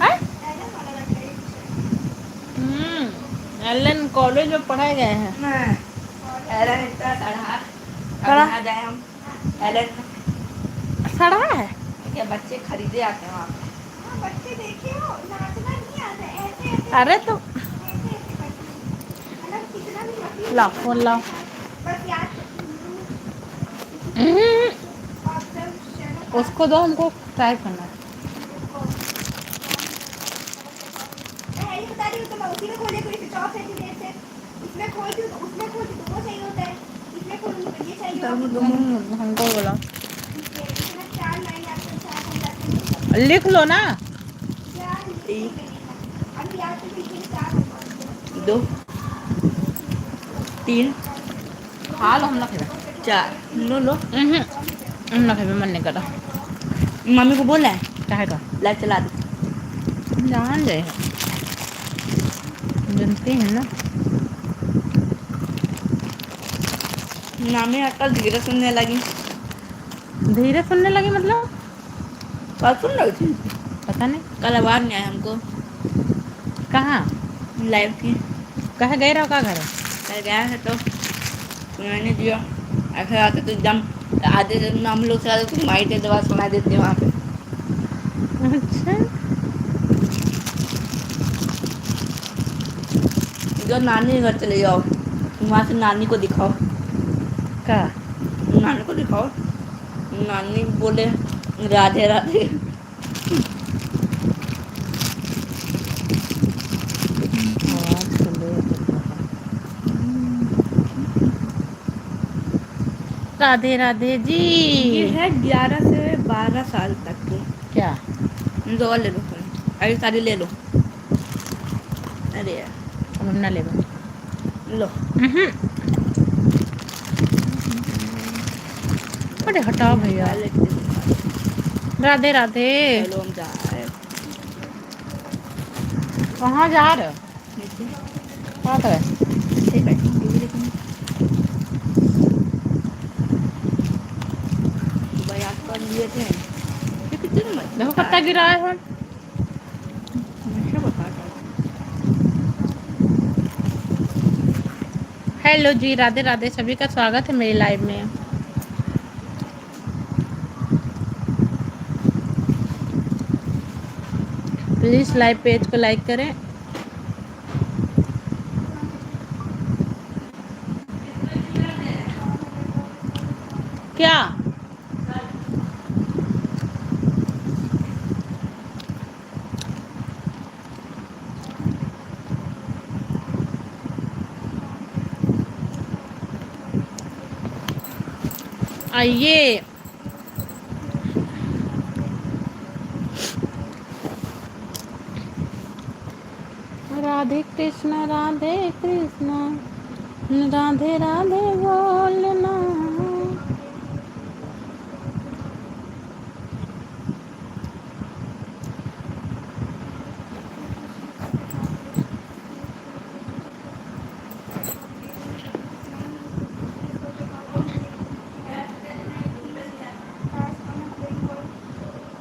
है? Elon college में पढ़ाए गए हैं। एलन इतना सड़ा सड़ा कहाँ जाए हम। एलन सड़ा है। क्या बच्चे खरीदे आते हैं वहाँ पे। हाँ, बच्चे देखे हो नाचना नहीं आता ऐसे ऐसे अरे तो ऐसे ऐसे करते हैं। मतलब कितना भी मर्जी लाओ बना फोन के लाओ। साथ, बस याद हम्म, ऑब्जर्वेशन उसको दो, हमको ट्राई करना है। मैं यही बता रही हूँ। तो मैं उसी में खोले कोई स्विच ऑफ है कि देर से इसमें खोलती हूँ तो उसमें खोलती तो वो चाहिए होता है, इसमें खोलूँगी तो ये चाहिए होता है। हमको बोला इसमें 4 लाइन आपको 4 हो जाते हैं। लिख लो ना। 4 अभी याद से लिखिए 4 2 3 खा लो, हम ना खेबे। 4 लो लो। हम ना खेबे, मन नहीं कर रहा। मम्मी को बोला है काहे का? लाइट चला दे। जान जाए, जनती है ना। मम्मी आजकल धीरे सुनने लगी। धीरे सुनने लगी मतलब? कल सुन रही थी। पता नहीं। कल आवाज नहीं आया हमको कहाँ? लाइव की। कहाँ गए रहो? का घर है? कल गया है तो सुनाई नहीं दिया। ऐसे आते तो एकदम आधे दिन हम लोग से तो माइक की आवाज सुनाई देती है वहाँ पे। अच्छा, जो नानी के घर चले जाओ, वहाँ से नानी को दिखाओ। का नानी को दिखाओ। नानी बोले राधे राधे। आवाज तो ले तो रहा। राधे राधे जी। ये है 11 से 12 साल तक के। क्या? दो और ले लो फोन। अरे सारी ले लो। अरे यार अब हम ना लेबे। लो। अरे हटाओ भैया। मोबाइल लेते हैं। राधे राधे। चलो हम जा रहे हैं कहाँ जा रहे हो? नीचे। कहाँ पर है? नीचे बैठी हूँ, टीवी देखूंगी। सुबह याद कर लिए थे। ये कितने नंबर देखो बता कितना गिरा है। हमेशा बताता है। हेलो जी, राधे राधे, सभी का स्वागत है मेरी लाइव में। प्लीज लाइव पेज को लाइक करें। क्या? आइए। राधे कृष्णा राधे कृष्णा, राधे राधे बोलना।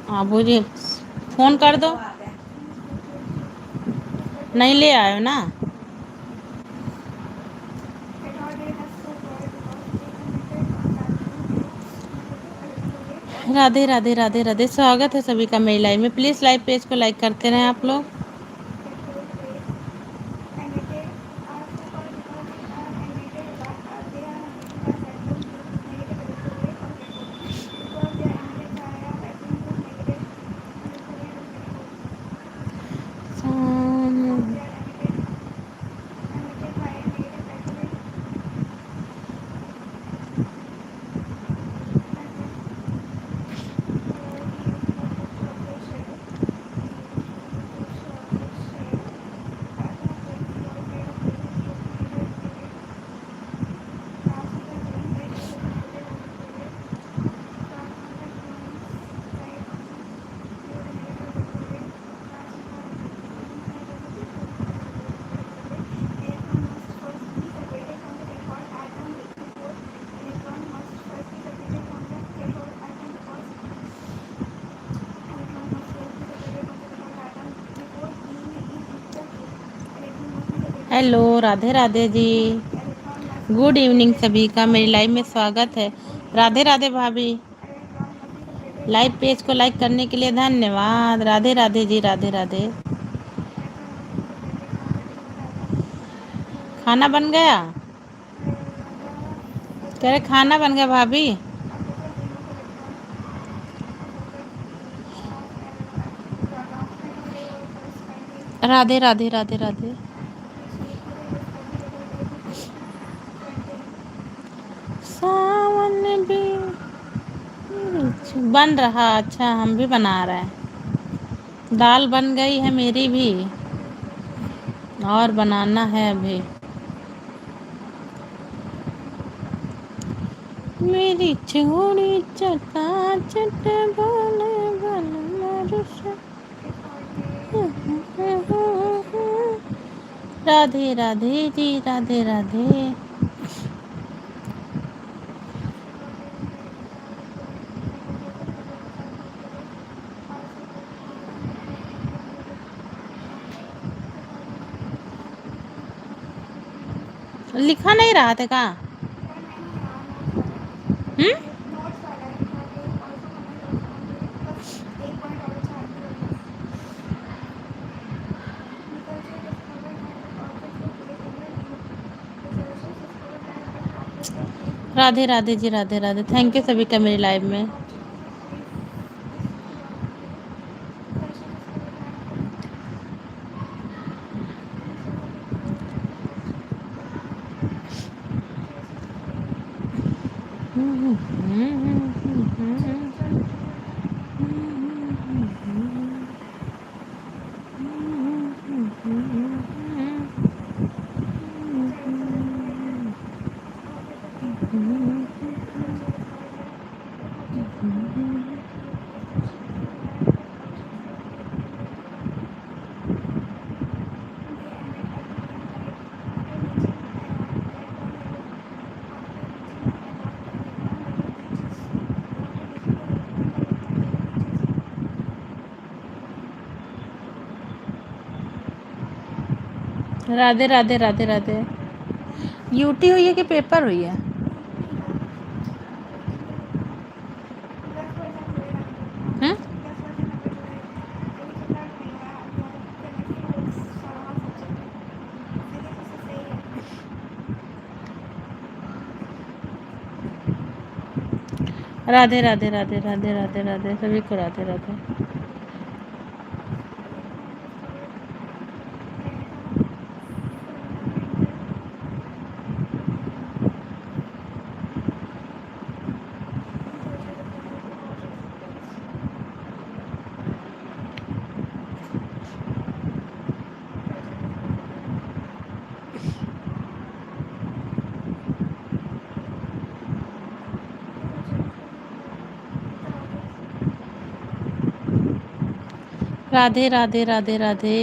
हाँ बोलिए, फोन कर दो। नहीं ले आए हो ना? राधे राधे राधे राधे, स्वागत है सभी का मेरी लाइव में। प्लीज़ लाइव पेज को लाइक करते रहें आप लोग। हेलो, राधे राधे जी। गुड इवनिंग सभी का मेरी लाइव में स्वागत है। राधे राधे भाभी। लाइव पेज को लाइक करने के लिए धन्यवाद। राधे राधे जी, राधे राधे। खाना बन गया? कह रहे खाना बन गया भाभी। राधे राधे राधे राधे। सावन भी बन रहा। अच्छा, हम भी बना रहे हैं। दाल बन गई है मेरी भी, और बनाना है अभी। मेरी चूड़ी चटा चट बोले बन मरुष। राधे राधे जी, राधे राधे। लिखा नहीं रहा था का? राधे राधे जी, राधे राधे। थैंक यू सभी का मेरी लाइव में। राधे राधे राधे राधे। यूटी हुई है कि पेपर हुई है? हैं? राधे राधे राधे राधे राधे राधे सभी को राधे राधे। राधे राधे राधे राधे।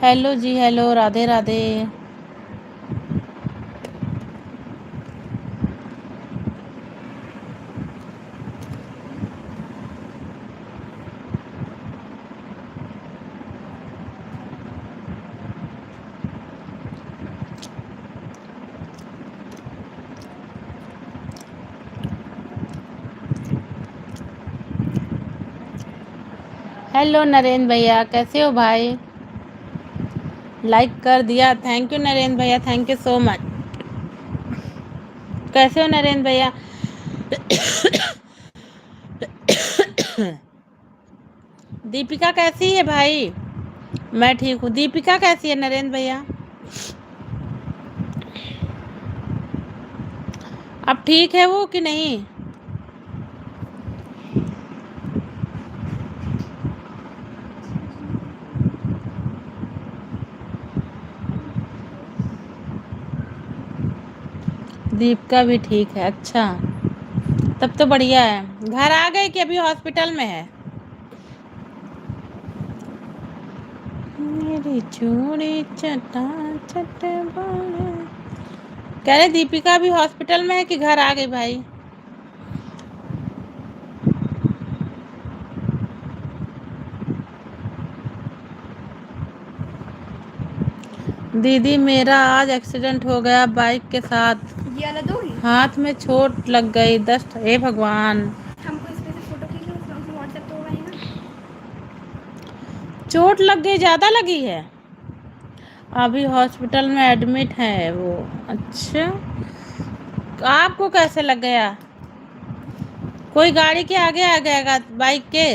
हेलो जी, हेलो, राधे राधे। हेलो नरेंद्र भैया, कैसे हो भाई? लाइक कर दिया, थैंक यू नरेंद्र भैया, थैंक यू सो मच। कैसे हो नरेंद्र भैया? दीपिका कैसी है भाई? मैं ठीक हूँ। दीपिका कैसी है नरेंद्र भैया? अब ठीक है वो कि नहीं? दीपिका भी ठीक है। अच्छा, तब तो बढ़िया है। घर आ गए कि अभी हॉस्पिटल में है? मेरी चूड़ी चटा चट कह रहे दीपिका भी हॉस्पिटल में है कि घर आ गई भाई? दीदी मेरा आज एक्सीडेंट हो गया बाइक के साथ, ये वाला दोगी? हाथ में चोट लग गई। दस्त, हे भगवान। हमको इसमें से फोटो खींच लो, उसमें व्हाट्सएप तो होगा ही ना। चोट लग गई, ज्यादा लगी है? अभी हॉस्पिटल में एडमिट है वो। अच्छा, आपको कैसे लग गया? कोई गाड़ी के आगे आ गया बाइक के?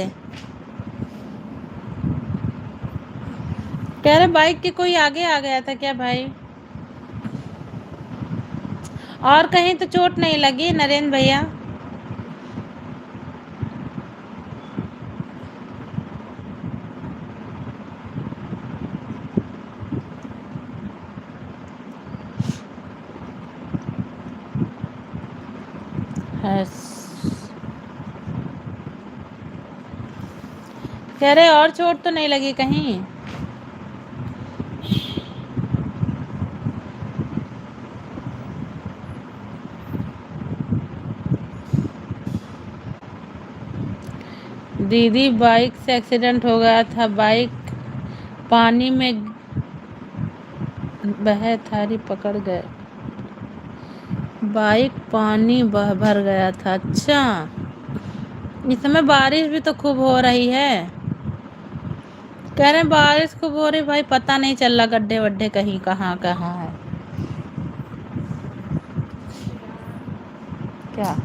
कह रहे बाइक के कोई आगे आ गया था क्या भाई? और कहीं तो चोट नहीं लगी नरेंद्र भैया? कह रहे और चोट तो नहीं लगी कहीं? दीदी बाइक से एक्सीडेंट हो गया था, बाइक पानी में बह थारी पकड़ गए, बाइक पानी भर गया था। अच्छा, इस समय बारिश भी तो खूब हो रही है। कह रहे बारिश खूब हो रही भाई, पता नहीं चल रहा गड्ढे वड्ढे कहीं कहाँ कहाँ है। क्या?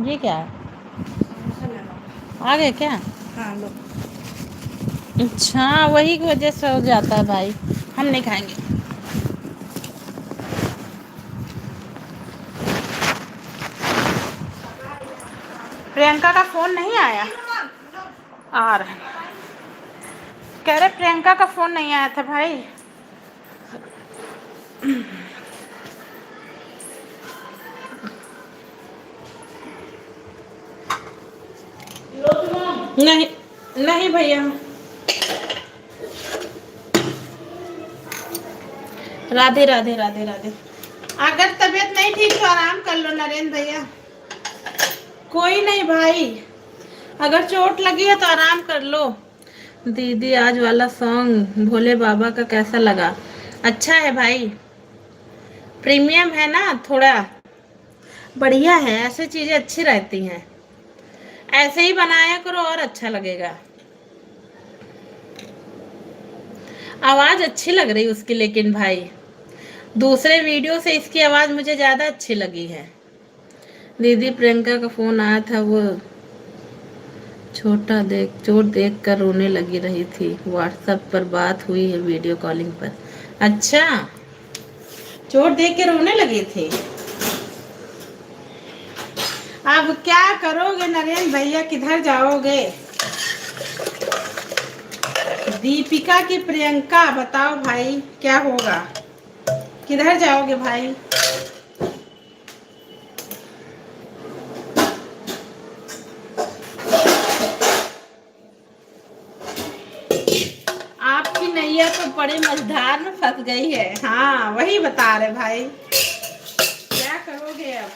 ये क्या है? आ गए क्या? हाँ लो। अच्छा, वही की वजह से हो जाता है भाई। हम नहीं खाएंगे। प्रियंका का फोन नहीं आया? आ रहा है। कह रहे प्रियंका का फोन नहीं आया था भाई। नहीं नहीं भैया, राधे राधे राधे राधे। अगर तबीयत नहीं ठीक तो आराम कर लो नरेंद्र भैया। कोई नहीं भाई, अगर चोट लगी है तो आराम कर लो। दीदी आज वाला सॉन्ग भोले बाबा का कैसा लगा? अच्छा है भाई, प्रीमियम है ना, थोड़ा बढ़िया है। ऐसे चीजें अच्छी रहती हैं, ऐसे ही बनाया करो और अच्छा लगेगा। आवाज अच्छी लग रही उसकी, लेकिन भाई दूसरे वीडियो से इसकी आवाज मुझे ज्यादा अच्छी लगी है। दीदी प्रियंका का फोन आया था, वो चोट देख कर रोने लगी रही थी। व्हाट्सएप पर बात हुई है, वीडियो कॉलिंग पर। अच्छा, चोट देख के रोने लगी थी। अब क्या करोगे नरेंद्र भैया, किधर जाओगे? दीपिका की प्रियंका, बताओ भाई क्या होगा? किधर जाओगे भाई? आपकी नैया तो बड़े मझधार में फंस गई है। हाँ, वही बता रहे भाई, क्या करोगे अब?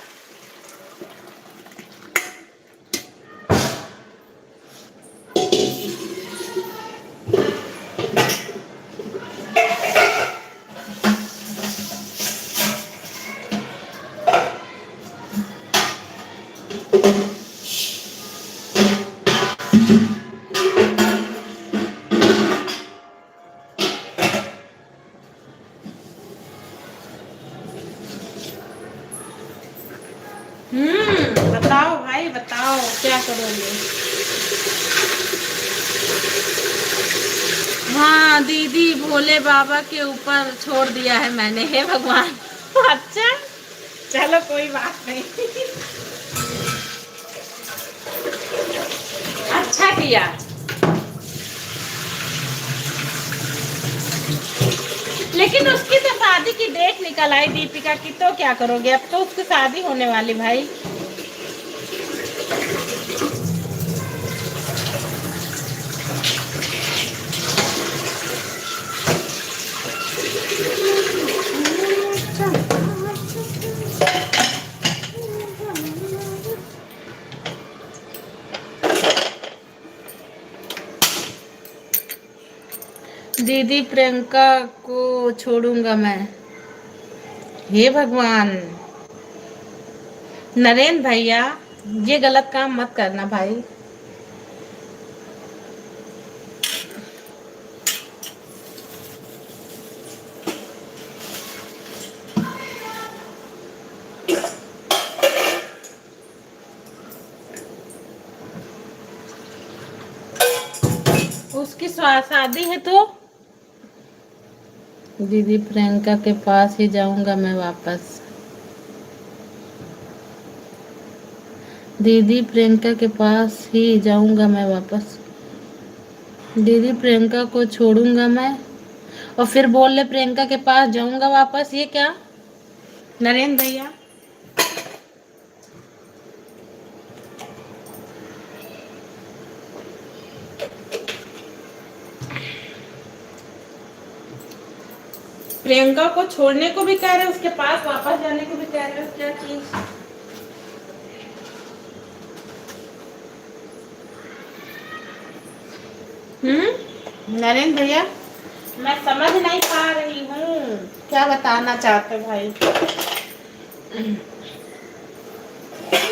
बताओ भाई, बताओ क्या करोगे? हाँ दीदी, भोले बाबा के ऊपर छोड़ दिया है मैंने, हे भगवान। अच्छा, चलो कोई बात नहीं। अच्छा किया। लेकिन उसकी तो शादी की डेट निकल आई दीपिका की, तो क्या करोगे? अब तो उसकी शादी होने वाली भाई। दीदी प्रियंका को छोड़ूंगा मैं। हे भगवान, नरेंद्र भैया ये गलत काम मत करना भाई। उसकी शादी है तो दीदी प्रियंका के पास ही जाऊंगा मैं वापस। दीदी प्रियंका के पास ही जाऊंगा मैं वापस। दीदी प्रियंका को छोड़ूंगा मैं और फिर बोल ले प्रियंका के पास जाऊंगा वापस। ये क्या नरेंद्र भैया? प्रियंका को छोड़ने को भी कह रहे हो, उसके पास वापस जाने को भी कह रहे हो, क्या चीज? नरेंद्र भैया मैं समझ नहीं पा रही हूँ क्या बताना चाहते भाई।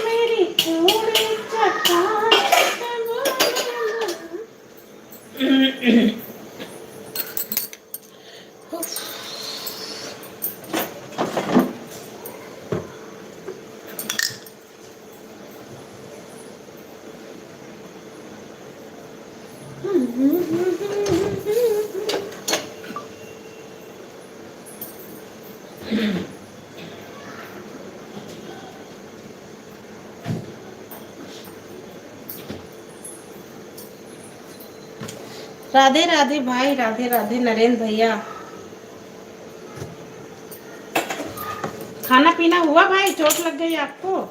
मेरी चूड़ी चट्टान। राधे राधे भाई, राधे राधे नरेंद्र भैया। खाना पीना हुआ भाई? चोट लग गई आपको?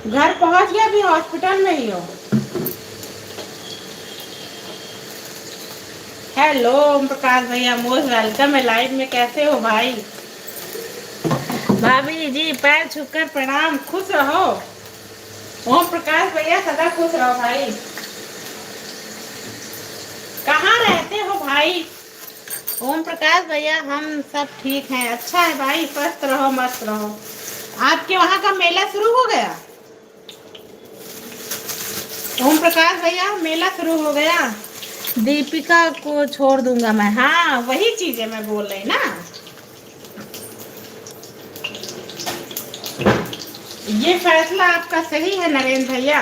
घर पहुंच गया, अभी हॉस्पिटल में ही हो? हेलो ओम प्रकाश भैया, मोस्ट वेलकम है लाइव में। कैसे हो भाई? भाभी जी पैर छूकर प्रणाम, खुश रहो। ओम प्रकाश भैया सदा खुश रहो भाई। कहाँ रहते हो भाई? ओम प्रकाश भैया हम सब ठीक हैं। अच्छा है भाई, स्वस्थ रहो, मस्त रहो। आपके वहाँ का मेला शुरू हो गया? ओम प्रकाश भैया मेला शुरू हो गया। दीपिका को छोड़ दूंगा मैं। हाँ वही चीज है मैं बोल रही ना। ये फैसला आपका सही है नरेंद्र भैया,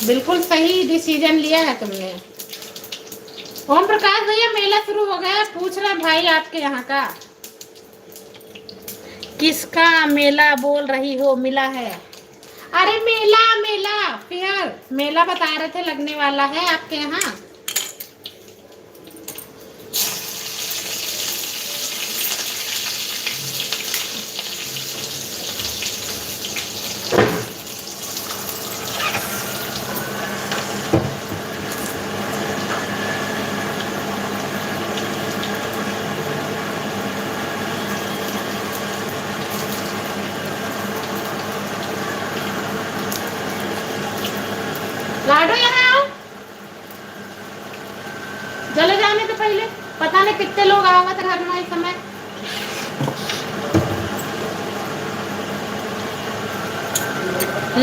बिल्कुल सही डिसीजन लिया है तुमने। ओम प्रकाश भैया मेला शुरू हो गया, पूछ रहे भाई आपके यहाँ का। किसका मेला बोल रही हो? मिला है? अरे मेला मेला फिर मेला बता रहे थे लगने वाला है आपके यहाँ। लाडो यहाँ आओ, चले जाने तो पहले। पता नहीं कितने लोग आवा था घर में इस समय।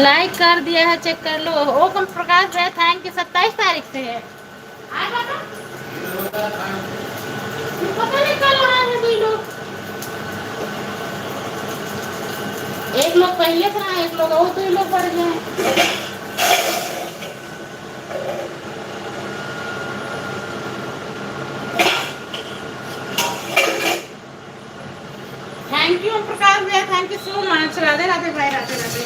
लाइक कर दिया है, चेक कर लो। ओम प्रकाश है, थैंक यू। 27 तारीख से है। पता नहीं कल आ रहे हैं लोग। एक लोग पहले से ना, एक लोग और 2 लोग बढ़ गए। थैंक यू ओम प्रकाश भैया, thank you so much. Radhe Radhe भाई, राधे राधे।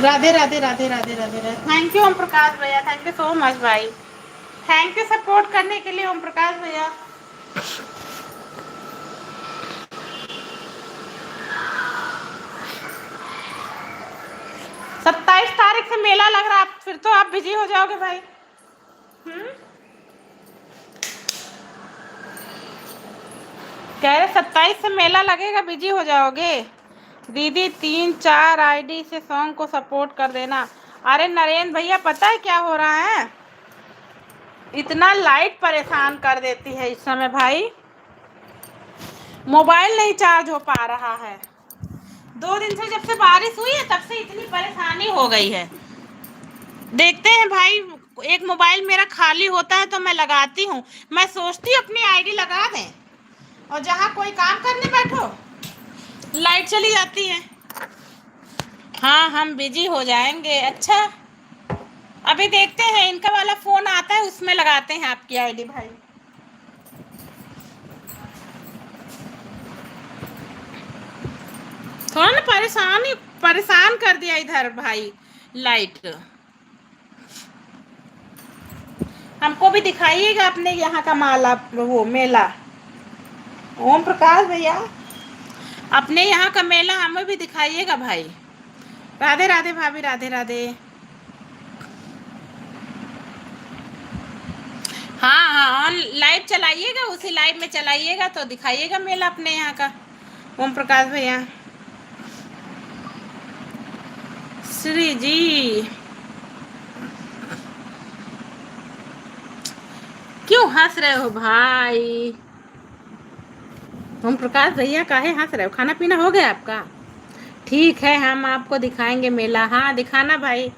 राधे राधे राधे राधे राधे राधे। थैंक यू ओम प्रकाश भैया, थैंक यू सो मच भाई, थैंक यू सपोर्ट करने के लिए ओम प्रकाश भैया। 27 तारीख से मेला लग रहा है, फिर तो आप बिजी हो जाओगे भाई। कह रहे 27 से मेला लगेगा, बिजी हो जाओगे। दीदी 3-4 आईडी से सॉन्ग को सपोर्ट कर देना। अरे नरेंद्र भैया पता है क्या हो रहा है, इतना लाइट परेशान कर देती है इस समय भाई, मोबाइल नहीं चार्ज हो पा रहा है। 2 दिन से जब से बारिश हुई है तब से इतनी परेशानी हो गई है। देखते हैं भाई, एक मोबाइल मेरा खाली होता है तो मैं लगाती हूँ, मैं सोचती हूँ अपनी आईडी लगा दें, और जहाँ कोई काम करने बैठो लाइट चली जाती है। हाँ हम बिजी हो जाएंगे। अच्छा अभी देखते हैं, इनका वाला फोन आता है उसमें लगाते हैं आपकी आईडी भाई। थोड़ा ना परेशान कर दिया इधर भाई लाइट। हमको भी दिखाइएगा अपने यहाँ का माला, वो मेला ओम प्रकाश भैया, अपने यहाँ का मेला हमें भी दिखाइएगा भाई। राधे राधे भाभी, राधे राधे। हाँ हाँ ऑन लाइव चलाइएगा, उसी लाइव में चलाइएगा तो दिखाइएगा मेला अपने यहाँ का ओम प्रकाश भैया। श्री जी क्यों हंस रहे हो भाई? ओम प्रकाश भैया काहे हंस रहे हो? खाना पीना हो गया आपका? ठीक है हम आपको दिखाएंगे मेला। हाँ दिखाना भाई,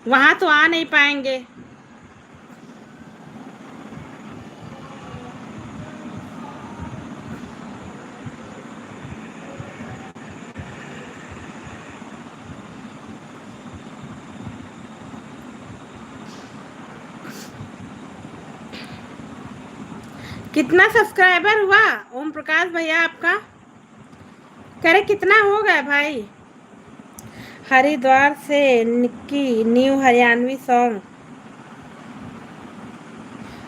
वहाँ तो आ नहीं पाएंगे। कितना सब्सक्राइबर हुआ ओम प्रकाश भैया आपका? करे कितना हो गया भाई? हरिद्वार से निक्की न्यू हरियाणवी सॉन्ग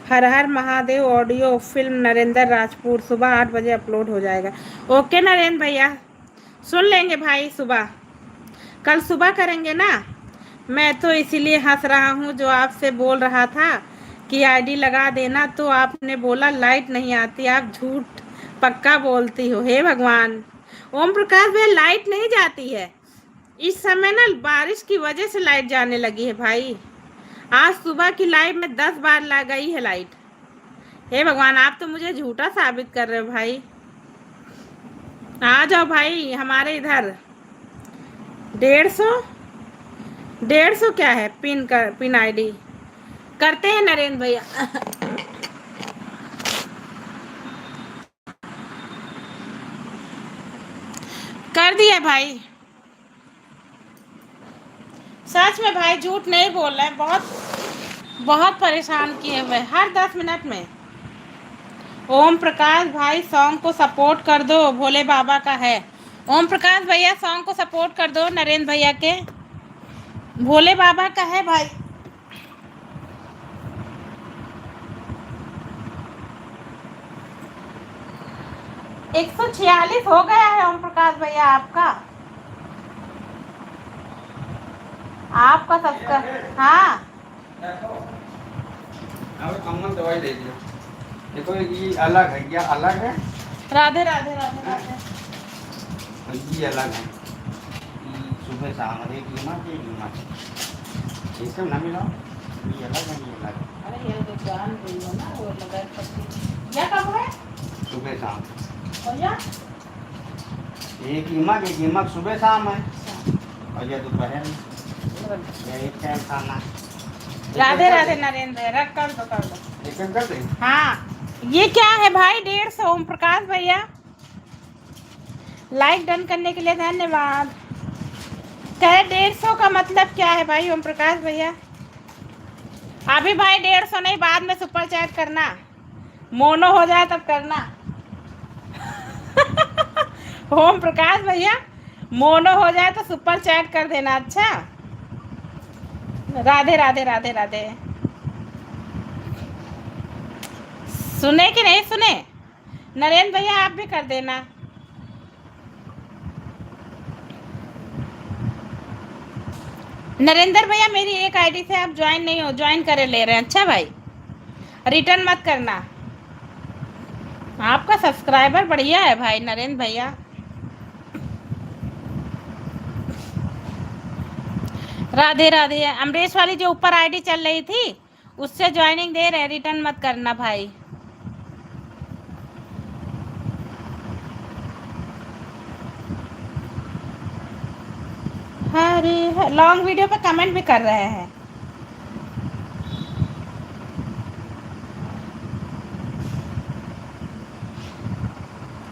हर हर महादेव ऑडियो फिल्म नरेंद्र राजपूत सुबह 8 बजे अपलोड हो जाएगा। ओके नरेंद्र भैया सुन लेंगे भाई, सुबह कल सुबह करेंगे ना। मैं तो इसीलिए हंस रहा हूँ, जो आपसे बोल रहा था कि आईडी लगा देना तो आपने बोला लाइट नहीं आती। आप झूठ पक्का बोलती हो, हे भगवान। ओम प्रकाश भैया लाइट नहीं जाती है इस समय ना, बारिश की वजह से लाइट जाने लगी है भाई। आज सुबह की लाइट में 10 बार लग गई है लाइट। हे भगवान आप तो मुझे झूठा साबित कर रहे हो भाई। आ जाओ भाई हमारे इधर। 150 क्या है पिन आईडी करते हैं नरेंद्र भैया। कर दिया भाई, सच में भाई झूठ नहीं बोल रहे हैं। बहुत परेशान किए हुए हर 10 मिनट में। ओम प्रकाश भाई सॉन्ग को सपोर्ट कर दो, भोले बाबा का है। ओम प्रकाश भैया सॉन्ग को सपोर्ट कर दो नरेंद्र भैया के, भोले बाबा का है भाई। एक 146 हो गया है ओम प्रकाश भैया आपका सबका। हाँ दवाई दे दिया, देखो ये अलग है, क्या अलग है? राधे राधे राधे राधे। ये अलग है, सुबह शाम एक इसका ना मिला, ये अलग है, ये अलग है। अरे ये तो जान रही हो ना, वो लगा सकती क्या कब है सुबह शाम भैया? एक कीमत सुबह शाम है और ये दोपहर ये एक टाइम खाना। राधे राधे नरेंद्र रख कर दो एक कर दे। हाँ ये क्या है भाई? 150 ओम प्रकाश भैया लाइक डन करने के लिए धन्यवाद। कहे 150 का मतलब क्या है भाई ओम प्रकाश भैया? अभी भाई 150 नहीं, बाद में सुपर चैट करना, मोनो हो जाए तब करना। ओम प्रकाश भैया मोनो हो जाए तो सुपर चैट कर देना। अच्छा, राधे राधे राधे राधे। सुने कि नहीं सुने? नरेंद्र भैया आप भी कर देना। नरेंद्र भैया मेरी एक आईडी से आप ज्वाइन नहीं हो, ज्वाइन करे ले रहे हैं। अच्छा भाई, रिटर्न मत करना। आपका सब्सक्राइबर बढ़िया है भाई नरेंद्र भैया। राधे राधे। अमरीश वाली जो ऊपर आईडी चल रही थी उससे ज्वाइनिंग दे रहे हैं, रिटर्न मत करना भाई। अरे लॉन्ग वीडियो पे कमेंट भी कर रहे हैं।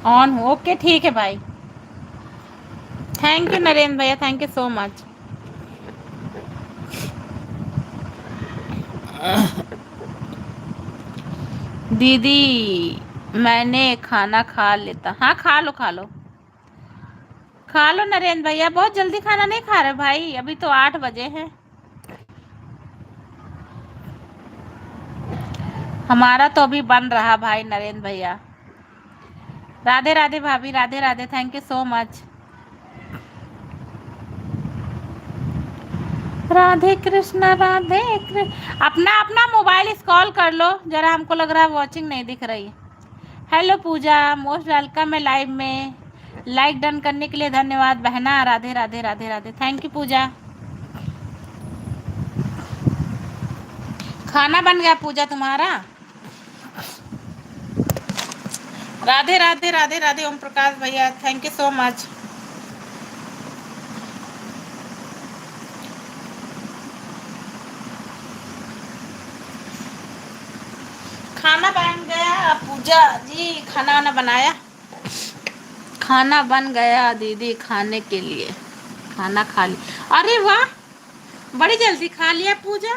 ऑन हो, ओके ठीक है भाई। थैंक यू नरेंद्र भैया, थैंक यू सो मच। दीदी मैंने खाना खा लेता। हाँ खा लो खा लो खा लो नरेंद्र भैया, बहुत जल्दी खाना नहीं खा रहे भाई, अभी तो 8 बजे हैं। हमारा तो अभी बन रहा भाई नरेंद्र भैया। राधे राधे भाभी, Radhe Radhe, thank you so much. Radhe Krishna Radhe Krishna. अपना अपना मोबाइल स्क्रॉल कर लो जरा, हमको लग रहा है वॉचिंग नहीं दिख रही। हेलो पूजा, मोस्ट वेलकम है लाइव में। लाइक डन करने के लिए धन्यवाद बहना। राधे राधे राधे राधे, थैंक यू पूजा। खाना बन गया पूजा तुम्हारा? राधे राधे राधे राधे ओम प्रकाश भैया, थैंक यू सो मच। खाना बन गया पूजा जी, खाना वाना बनाया? खाना बन गया दीदी, खाने के लिए खाना खा लिया। अरे वाह, बड़ी जल्दी खा लिया पूजा।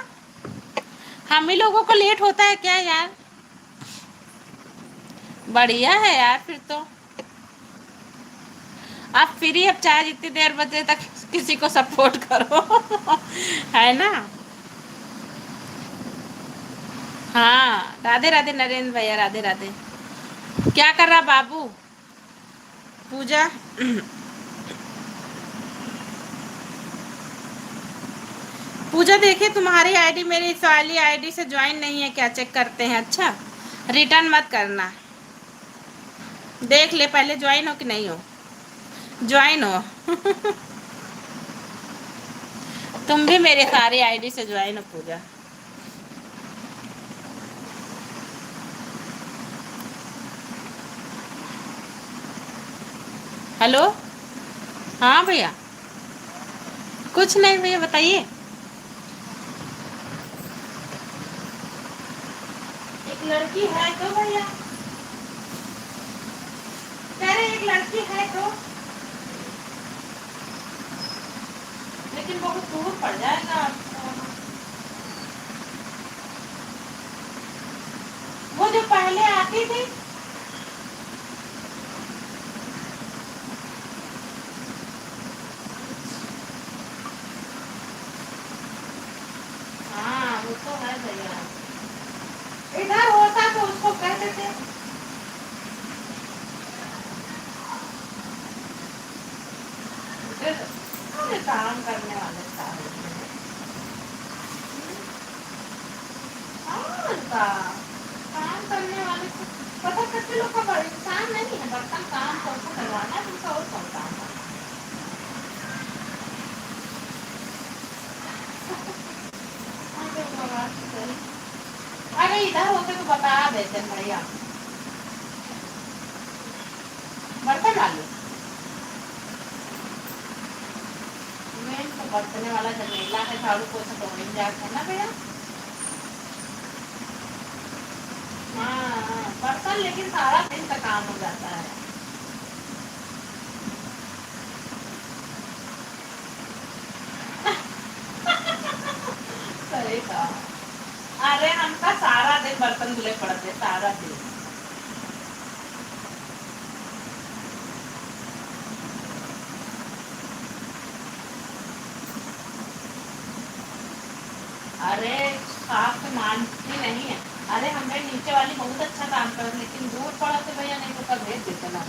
हम ही लोगों को लेट होता है क्या यार? बढ़िया है यार, फिर तो आप फ्री, अब चाहे जितनी देर बजे तक किसी को सपोर्ट करो। है ना? हाँ राधे राधे नरेंद्र भैया, राधे राधे। क्या कर रहा बाबू? पूजा पूजा देखिए तुम्हारी आईडी मेरी इस वाली आईडी से ज्वाइन नहीं है क्या, चेक करते हैं। अच्छा, रिटर्न मत करना, देख ले पहले ज्वाइन हो कि नहीं हो। ज्वाइन हो। तुम भी मेरे सारी आईडी से ज्वाइन हो पूजा। हेलो, हाँ भैया। कुछ नहीं भैया, बताइए। एक लड़की है तो भैया, कह रहे एक लड़की है तो, लेकिन बहुत दूर पड़ जाएगा। वो जो पहले आती थी, हाँ वो तो है भैया। इधर होता तो उसको कह देते। अरे काम करने वाले सारे। और काम करने वाले को पता करते लोग का बड़ा इंसान नहीं है, बर्तन काम सबको करवाना है, तुमका और कौन काम है? अरे इधर होते तो बता देते भैया। बर्तन वाले मेन तो बर्तने वाला झमेला है, झाड़ू पोछा तो नहीं जाता है ना भैया। हाँ बर्तन, लेकिन सारा दिन का काम हो जाता है। सही कहा। अरे हमका सारा दिन बर्तन धुले पड़ते, सारा दिन। अरे साफ तो मानती नहीं है। अरे हमें नीचे वाली बहुत अच्छा काम कर, लेकिन दूर पड़ा तो भैया नहीं तो कल भेज देते ना।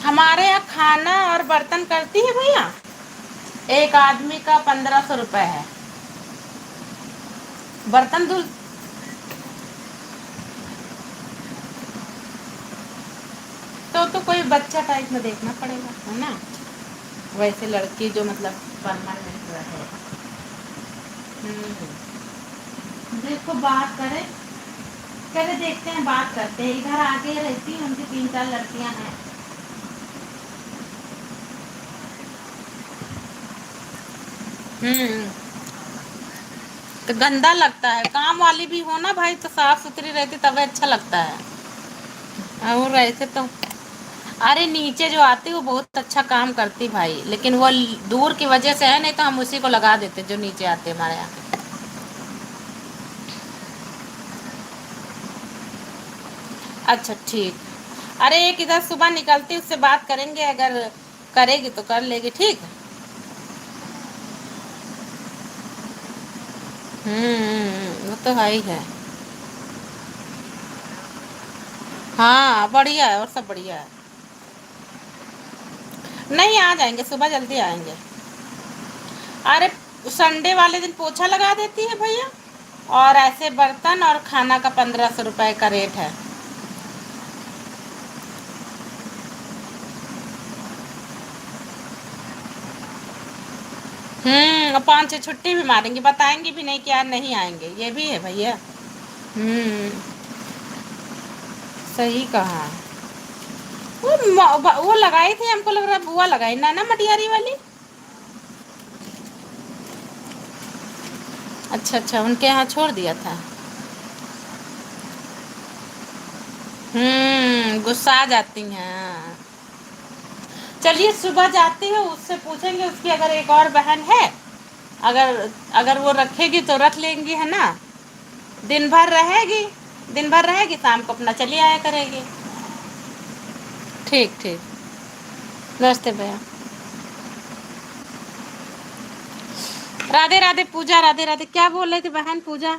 हमारे यहाँ खाना और बर्तन करती है भैया, एक आदमी का 1500 रुपये है। बर्तन धुल तो कोई बच्चा टाइप में देखना पड़ेगा, है ना। वैसे लड़की जो मतलब परमानेंट रहे। देखो बात करे, चले देखते हैं, बात करते हैं। इधर आगे रहती हैं, उनकी 3-4 लड़कियां हैं। तो गंदा लगता है, काम वाली भी हो ना भाई तो साफ सुथरी रहती तब अच्छा लगता है। और ऐसे तो अरे नीचे जो आती वो बहुत अच्छा काम करती भाई, लेकिन वो दूर की वजह से है, नहीं तो हम उसी को लगा देते जो नीचे आते हमारे यहाँ। अच्छा ठीक। अरे एक इधर सुबह निकलती, उससे बात करेंगे, अगर करेगी तो कर लेगी, ठीक। वो तो है ही है। हाँ बढ़िया है, और सब बढ़िया है। नहीं आ जाएंगे, सुबह जल्दी आएंगे। अरे संडे वाले दिन पोछा लगा देती है भैया, और ऐसे बर्तन और खाना का 1500 रुपये का रेट है। और 5-6 छुट्टी भी मारेंगे, बताएंगे भी नहीं कि यार नहीं आएंगे, ये भी है भैया। हम्म सही कहा। वो लगाई थी, हमको लग रहा है बुआ लगाई ना, ना मटियारी वाली। अच्छा अच्छा, उनके यहाँ छोड़ दिया था। गुस्सा आ जाती हैं। चलिए सुबह जाती है, उससे पूछेंगे, उसकी अगर एक और बहन है, अगर अगर वो रखेगी तो रख लेंगी, है ना। दिन भर रहेगी, दिन भर रहेगी, शाम को अपना चली आया करेगी। ठीक ठीक। नमस्ते भैया। राधे राधे पूजा, राधे राधे। क्या बोल रही थी बहन पूजा?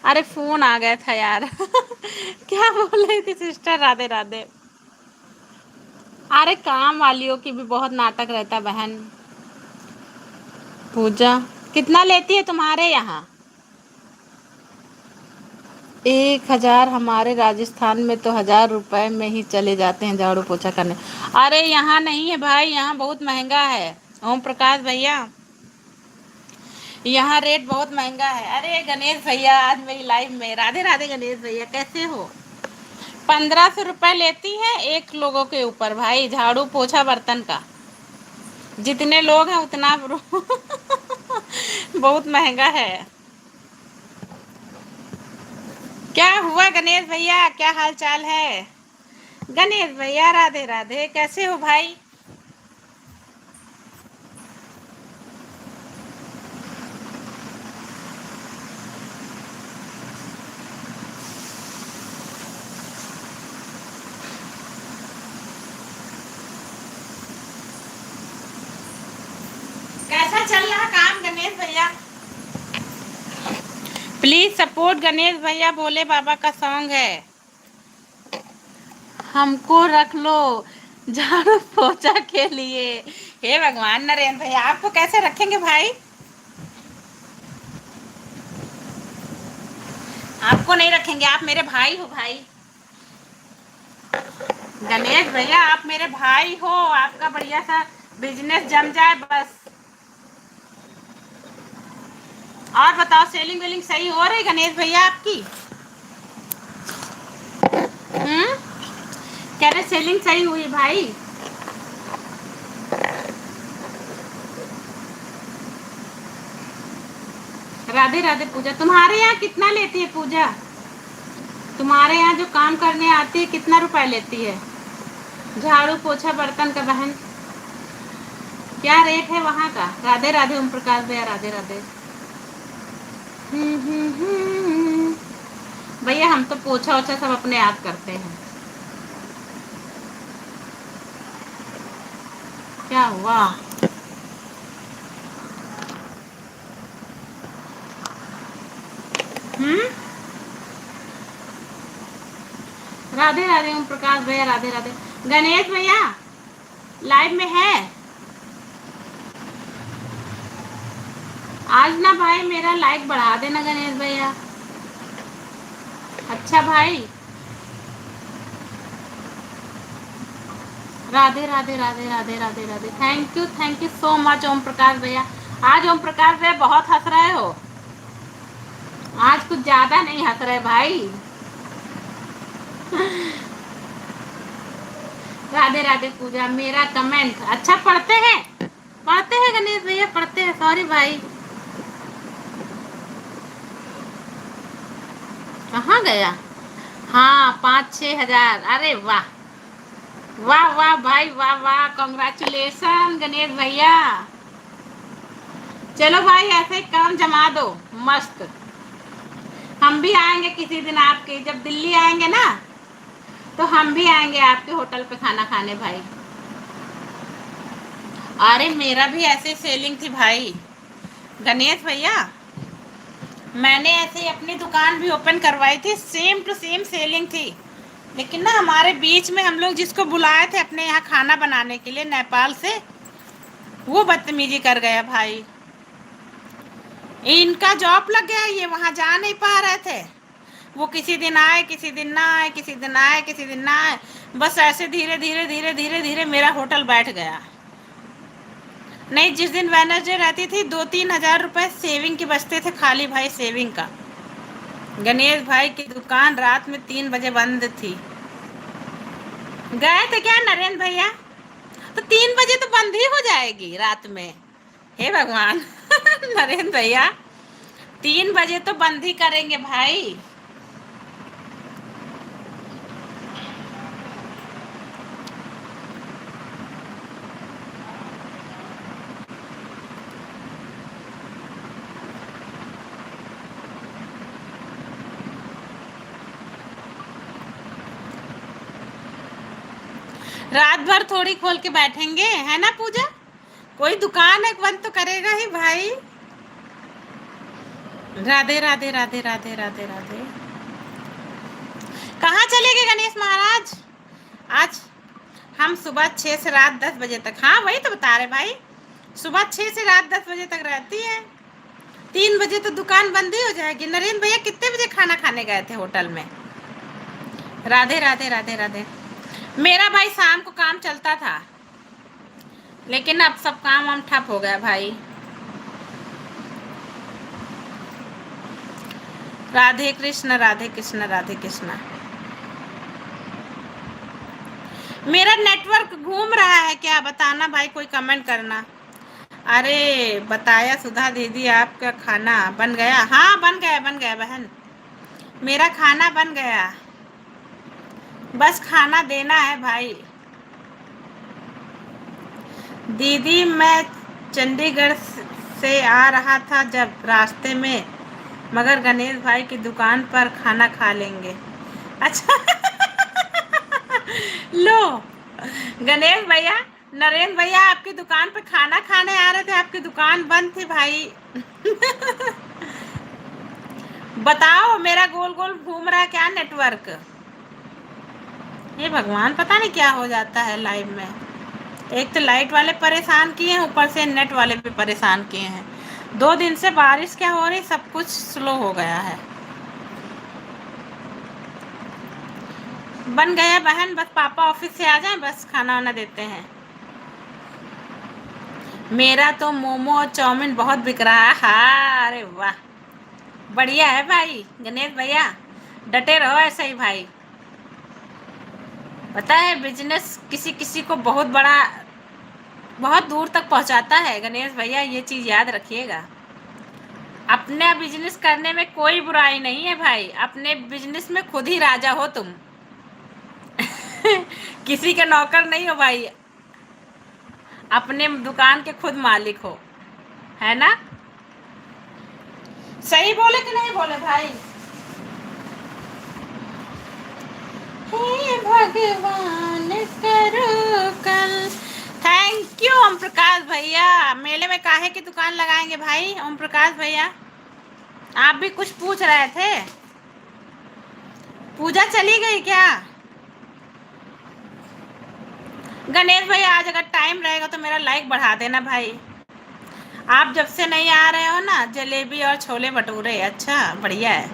अरे फोन आ गया था यार। क्या बोल रही थी सिस्टर? राधे राधे। अरे काम वालियों की भी बहुत नाटक रहता है बहन। पूजा कितना लेती है तुम्हारे यहाँ? 1000? हमारे राजस्थान में तो 1000 रुपए में ही चले जाते हैं झाड़ू पोछा करने। अरे यहाँ नहीं है भाई, यहाँ बहुत महंगा है। ओम प्रकाश भैया, यहाँ रेट बहुत महंगा है। अरे गणेश भैया, आज मेरी लाइफ में, राधे राधे गणेश भैया, कैसे हो? 1500 रुपये लेती है एक लोगों के ऊपर भाई, झाड़ू पोछा बर्तन का। जितने लोग हैं उतना बहुत महंगा है। क्या हुआ गणेश भैया, क्या हाल चाल है? गणेश भैया राधे राधे, कैसे हो भाई? कैसा चल रहा काम गणेश भैया? प्लीज सपोर्ट गणेश भैया, भोले बाबा का सॉन्ग है। हमको रख लो झाड़ू पोछा के लिए। हे भगवान, नरेंद्र भैया आपको कैसे रखेंगे भाई? आपको नहीं रखेंगे, आप मेरे भाई हो भाई। गणेश भैया आप मेरे भाई हो, आपका बढ़िया सा बिजनेस जम जाए बस। और बताओ, सेलिंग वेलिंग सही हो रही गणेश भैया आपकी? कह रहे सेलिंग सही हुई भाई? राधे राधे पूजा, तुम्हारे यहाँ कितना लेती है पूजा? तुम्हारे यहाँ जो काम करने आती है कितना रुपए लेती है झाड़ू पोछा बर्तन का बहन? क्या रेट है वहाँ का? राधे राधे ओम प्रकाश भैया, राधे राधे। भैया हम तो पोछा ओछा सब अपने आप करते हैं। क्या हुआ? हम्म, राधे राधे ओम प्रकाश भैया, राधे राधे। गणेश भैया लाइव में है आज ना भाई, मेरा लाइक बढ़ा देना गणेश भैया। अच्छा भाई, Radhe Radhe Radhe Radhe Radhe Radhe. Thank you so much Om Prakash भैया। आज ओम प्रकाश भैया बहुत हंस रहे हो, आज कुछ ज्यादा नहीं हंस रहे भाई। राधे राधे पूजा, मेरा कमेंट अच्छा पढ़ते हैं, पढ़ते हैं गणेश भैया, पढ़ते हैं। सॉरी भाई, कहाँ गया? हाँ 5-6 हजार। अरे वाह वाह वाह भाई, वाह वाह, कॉन्ग्रेचुलेशन गणेश भैया। चलो भाई ऐसे ही काम जमा दो मस्त। हम भी आएंगे किसी दिन आपके, जब दिल्ली आएंगे ना तो हम भी आएंगे आपके होटल पे खाना खाने भाई। अरे मेरा भी ऐसे सेलिंग थी भाई गणेश भैया, मैंने ऐसे ही अपनी दुकान भी ओपन करवाई थी, सेम टू सेम सेलिंग थी। लेकिन ना हमारे बीच में हम लोग जिसको बुलाए थे अपने यहाँ खाना बनाने के लिए नेपाल से, वो बदतमीजी कर गया भाई। इनका जॉब लग गया, ये वहाँ जा नहीं पा रहे थे। वो किसी दिन आए, किसी दिन ना आए, किसी दिन आए, किसी दिन ना आए। बस ऐसे धीरे धीरे धीरे धीरे धीरे मेरा होटल बैठ गया। नहीं, जिस दिन वेडनेसडे रहती थी 2-3 हजार रुपए सेविंग के बचते थे खाली भाई, सेविंग का। गणेश भाई की दुकान रात में 3 बजे बंद थी। गए थे क्या नरेंद्र भैया? तो 3 बजे तो बंद ही हो जाएगी रात में, हे भगवान। नरेंद्र भैया 3 बजे तो बंद ही करेंगे भाई। रात भर थोड़ी खोल के बैठेंगे, है ना पूजा? कोई दुकान एक बंद तो करेगा ही भाई। राधे राधे राधे राधे राधे राधे। कहाँ चले गए गणेश महाराज? आज हम सुबह 6 से रात 10 बजे तक, हाँ वही तो बता रहे भाई, सुबह 6 से रात 10 बजे तक रहती है। 3 बजे तो दुकान बंद ही हो जाएगी। नरेंद्र भैया कितने बजे खाना खाने गए थे होटल में? राधे राधे राधे राधे। मेरा भाई शाम को काम चलता था, लेकिन अब सब काम हम ठप हो गया भाई। राधे कृष्ण राधे कृष्ण राधे कृष्ण। मेरा नेटवर्क घूम रहा है क्या? बताना भाई, कोई कमेंट करना। अरे बताया सुधा दीदी, आपका खाना बन गया? हाँ बन गया बहन, मेरा खाना बन गया, बस खाना देना है भाई। दीदी मैं चंडीगढ़ से आ रहा था, जब रास्ते में मगर गणेश भाई की दुकान पर खाना खा लेंगे। अच्छा। लो गणेश भैया, नरेंद्र भैया आपकी दुकान पे खाना खाने आ रहे थे, आपकी दुकान बंद थी भाई। बताओ, मेरा गोल गोल घूम रहा है क्या नेटवर्क? ये भगवान, पता नहीं क्या हो जाता है लाइव में। एक तो लाइट वाले परेशान किए हैं, ऊपर से नेट वाले भी परेशान किए हैं। 2 दिन से बारिश क्या हो रही, सब कुछ स्लो हो गया है। बन गया बहन, बस पापा ऑफिस से आ जाएं, बस खाना वाना देते हैं। मेरा तो मोमो और चाउमीन बहुत बिक रहा है। हाँ अरे वाह, बढ़िया है भाई गणेश भैया, डटे रहो ऐसे ही भाई। पता है बिजनेस किसी किसी को बहुत बड़ा, बहुत दूर तक पहुंचाता है गणेश भैया, ये चीज़ याद रखिएगा। अपने बिजनेस करने में कोई बुराई नहीं है भाई, अपने बिजनेस में खुद ही राजा हो तुम। किसी के नौकर नहीं हो भाई, अपने दुकान के खुद मालिक हो, है ना? सही बोले कि नहीं बोले भाई? हे भगवान करो कल। थैंक यू ओम प्रकाश भैया। मेले में काहे की दुकान लगाएंगे भाई ओम प्रकाश भैया? आप भी कुछ पूछ रहे थे? पूजा चली गई क्या? गणेश भाई आज अगर टाइम रहेगा तो मेरा लाइक बढ़ा देना भाई। आप जब से नहीं आ रहे हो ना, जलेबी और छोले भटूरे, अच्छा बढ़िया है।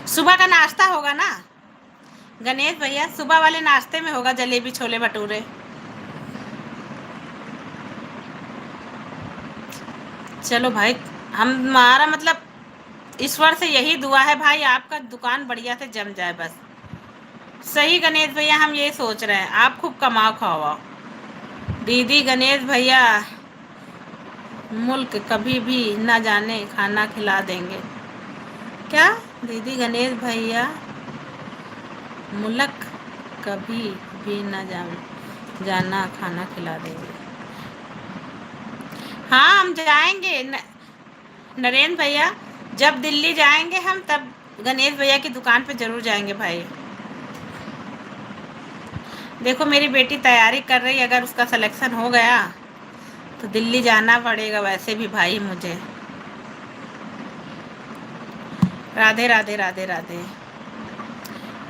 सुबह का नाश्ता होगा ना गणेश भैया, सुबह वाले नाश्ते में होगा जलेबी छोले भटूरे। चलो भाई, हमारा मतलब ईश्वर से यही दुआ है भाई, आपका दुकान बढ़िया से जम जाए बस। सही गणेश भैया, हम ये सोच रहे हैं, आप खूब कमाओ खाओ। दीदी गणेश भैया मुल्क कभी भी न जाने खाना खिला देंगे। क्या? दीदी गणेश भैया मुल्क कभी भी न जाना खाना खिला देंगे। हाँ हम जाएंगे नरेंद्र भैया, जब दिल्ली जाएंगे हम तब गणेश भैया की दुकान पे जरूर जाएंगे भाई। देखो मेरी बेटी तैयारी कर रही है, अगर उसका सिलेक्शन हो गया तो दिल्ली जाना पड़ेगा वैसे भी भाई मुझे। राधे राधे राधे राधे।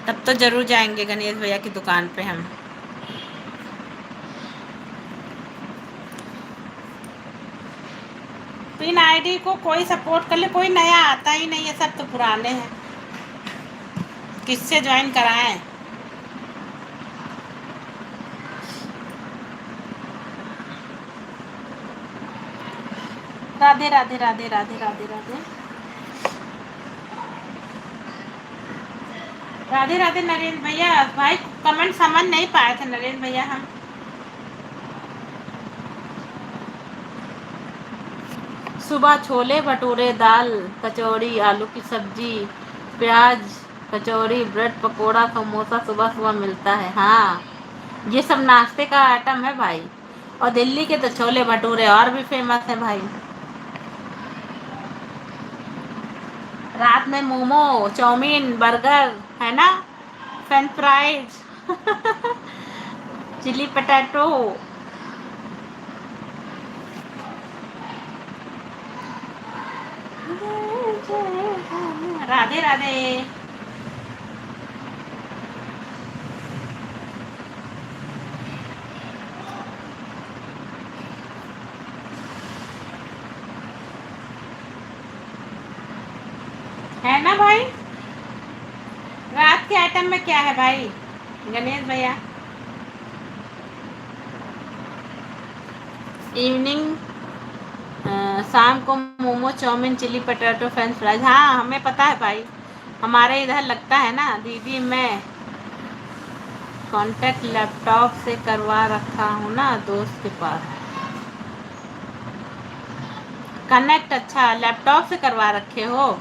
तब तो जरूर जाएंगे गणेश भैया की दुकान पे हम। पिन आईडी को कोई सपोर्ट कर ले, कोई नया आता ही नहीं है, सब तो पुराने हैं, किससे ज्वाइन कराएं? राधे राधे राधे राधे राधे राधे राधे राधे नरेंद्र भैया। भाई कमेंट समझ नहीं पाए थे नरेंद्र भैया हम। सुबह छोले भटूरे, दाल कचौड़ी, आलू की सब्जी, प्याज कचौड़ी, ब्रेड पकोड़ा, समोसा सुबह सुबह मिलता है। हाँ ये सब नाश्ते का आइटम है भाई, और दिल्ली के तो छोले भटूरे और भी फेमस है भाई। रात में मोमो, चाउमीन, बर्गर है ना, French fries chilli potato. Radhe Radhe. है ना भाई? रात के आइटम में क्या है भाई गणेश भैया? इवनिंग शाम को momo, chow mein, chilli potato, French fries. हाँ हमें पता है भाई, हमारे इधर लगता है ना। दीदी मैं कॉन्टैक्ट लैपटॉप से करवा रखा हूँ ना दोस्त के पास। कनेक्ट? अच्छा लैपटॉप से करवा रखे हो।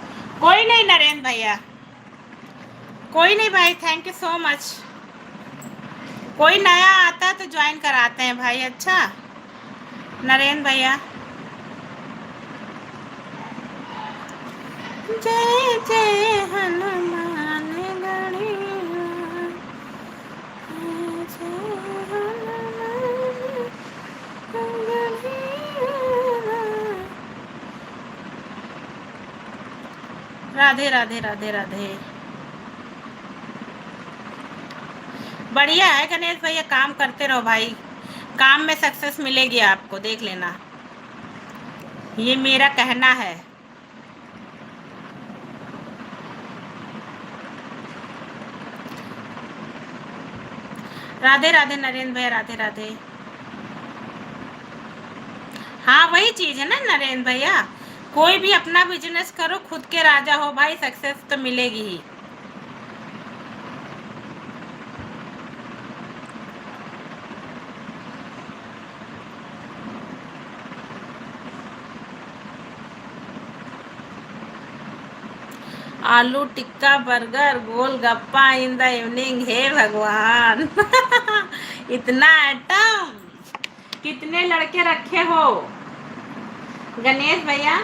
कोई नहीं नरेंद्र भैया, कोई नहीं भाई, थैंक यू सो मच। कोई नया आता है तो ज्वाइन कराते हैं भाई। अच्छा नरेंद्र भैया, जय जय हनुमान गणिया, जय हनुमान गणिया। राधे राधे राधे राधे। बढ़िया है गणेश भैया, काम करते रहो भाई, काम में सक्सेस मिलेगी आपको, देख लेना, ये मेरा कहना है। राधे राधे नरेंद्र भैया, राधे राधे। हाँ वही चीज है ना नरेंद्र भैया, कोई भी अपना बिजनेस करो, खुद के राजा हो भाई, सक्सेस तो मिलेगी ही। Aloo tikka, burger, golgappa in the evening, हे भगवान इतना आइटम कितने लड़के रखे हो गणेश भैया?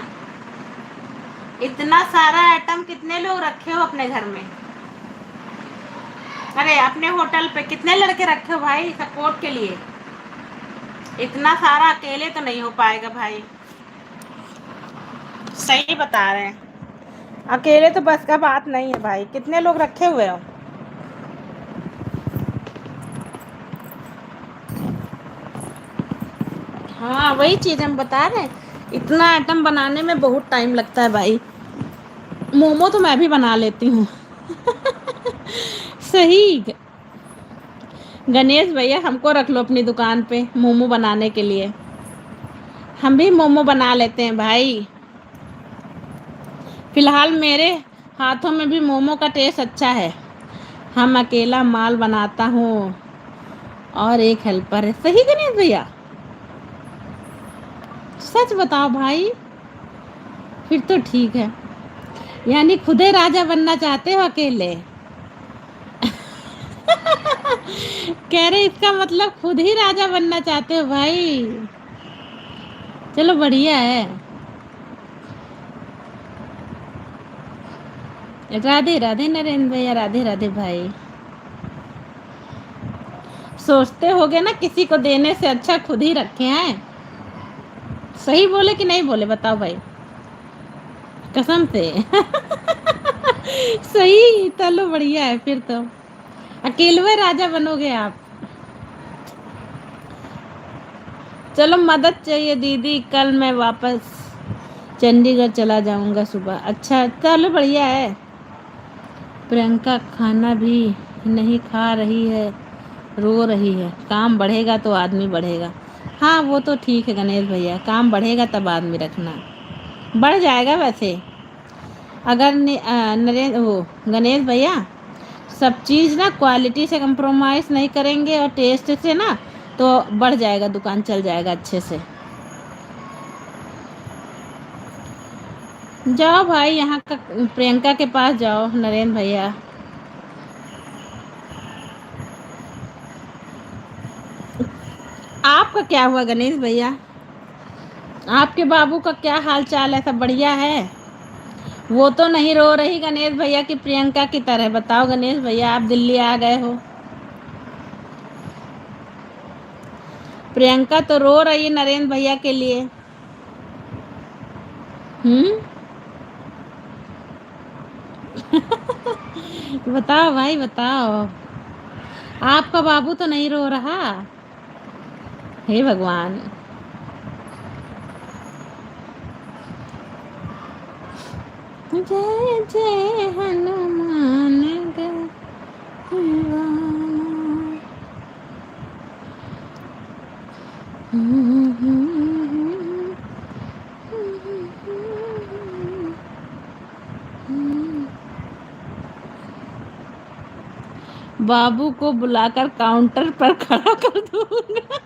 इतना सारा आइटम कितने लोग रखे हो अपने घर में? अरे अपने होटल पे कितने लड़के रखे हो भाई सपोर्ट के लिए? इतना सारा अकेले तो नहीं हो पाएगा भाई, सही बता रहे हैं। अकेले तो बस का बात नहीं है भाई, कितने लोग रखे हुए हो। हाँ वही चीज हम बता रहे हैं, इतना आइटम बनाने में बहुत टाइम लगता है भाई। मोमो तो मैं भी बना लेती हूँ। सही। गणेश भैया हमको रख लो अपनी दुकान पे मोमो बनाने के लिए, हम भी मोमो बना लेते हैं भाई। फिलहाल मेरे हाथों में भी मोमो का टेस्ट अच्छा है। हम अकेला माल बनाता हूँ और एक हेल्पर है। सही गणेश भैया, सच बताओ भाई। फिर तो ठीक है, यानी खुदे राजा बनना चाहते हो अकेले। कह रहे इसका मतलब खुद ही राजा बनना चाहते हो भाई। चलो बढ़िया है। राधे राधे नरेंद्र भैया, राधे राधे भाई। सोचते होगे ना किसी को देने से अच्छा खुद ही रखे हैं। सही बोले कि नहीं बोले बताओ भाई, कसम से। सही, चलो बढ़िया है फिर तो, अकेले राजा बनोगे आप। चलो मदद चाहिए दीदी, कल मैं वापस चंडीगढ़ चला जाऊंगा सुबह। अच्छा चलो बढ़िया है। प्रियंका खाना भी नहीं खा रही है, रो रही है। काम बढ़ेगा तो आदमी बढ़ेगा। हाँ वो तो ठीक है गणेश भैया, काम बढ़ेगा तब आदमी रखना। बढ़ जाएगा वैसे, अगर नरेंद्र वो गणेश भैया सब चीज़ ना क्वालिटी से कंप्रोमाइज़ नहीं करेंगे और टेस्ट से ना, तो बढ़ जाएगा, दुकान चल जाएगा अच्छे से। जाओ भाई यहाँ का, प्रियंका के पास जाओ नरेंद्र भैया। आपका क्या हुआ गणेश भैया, आपके बाबू का क्या हाल चाल है, सब बढ़िया है। वो तो नहीं रो रही गणेश भैया की प्रियंका की तरह। बताओ गणेश भैया, आप दिल्ली आ गए हो। प्रियंका तो रो रही है नरेंद्र भैया के लिए। हम्म। बताओ भाई बताओ, आपका बाबू तो नहीं रो रहा। हे भगवान। जय जय हनुमान गढ़वाना। बाबू को बुलाकर काउंटर पर खड़ा कर दूंगा।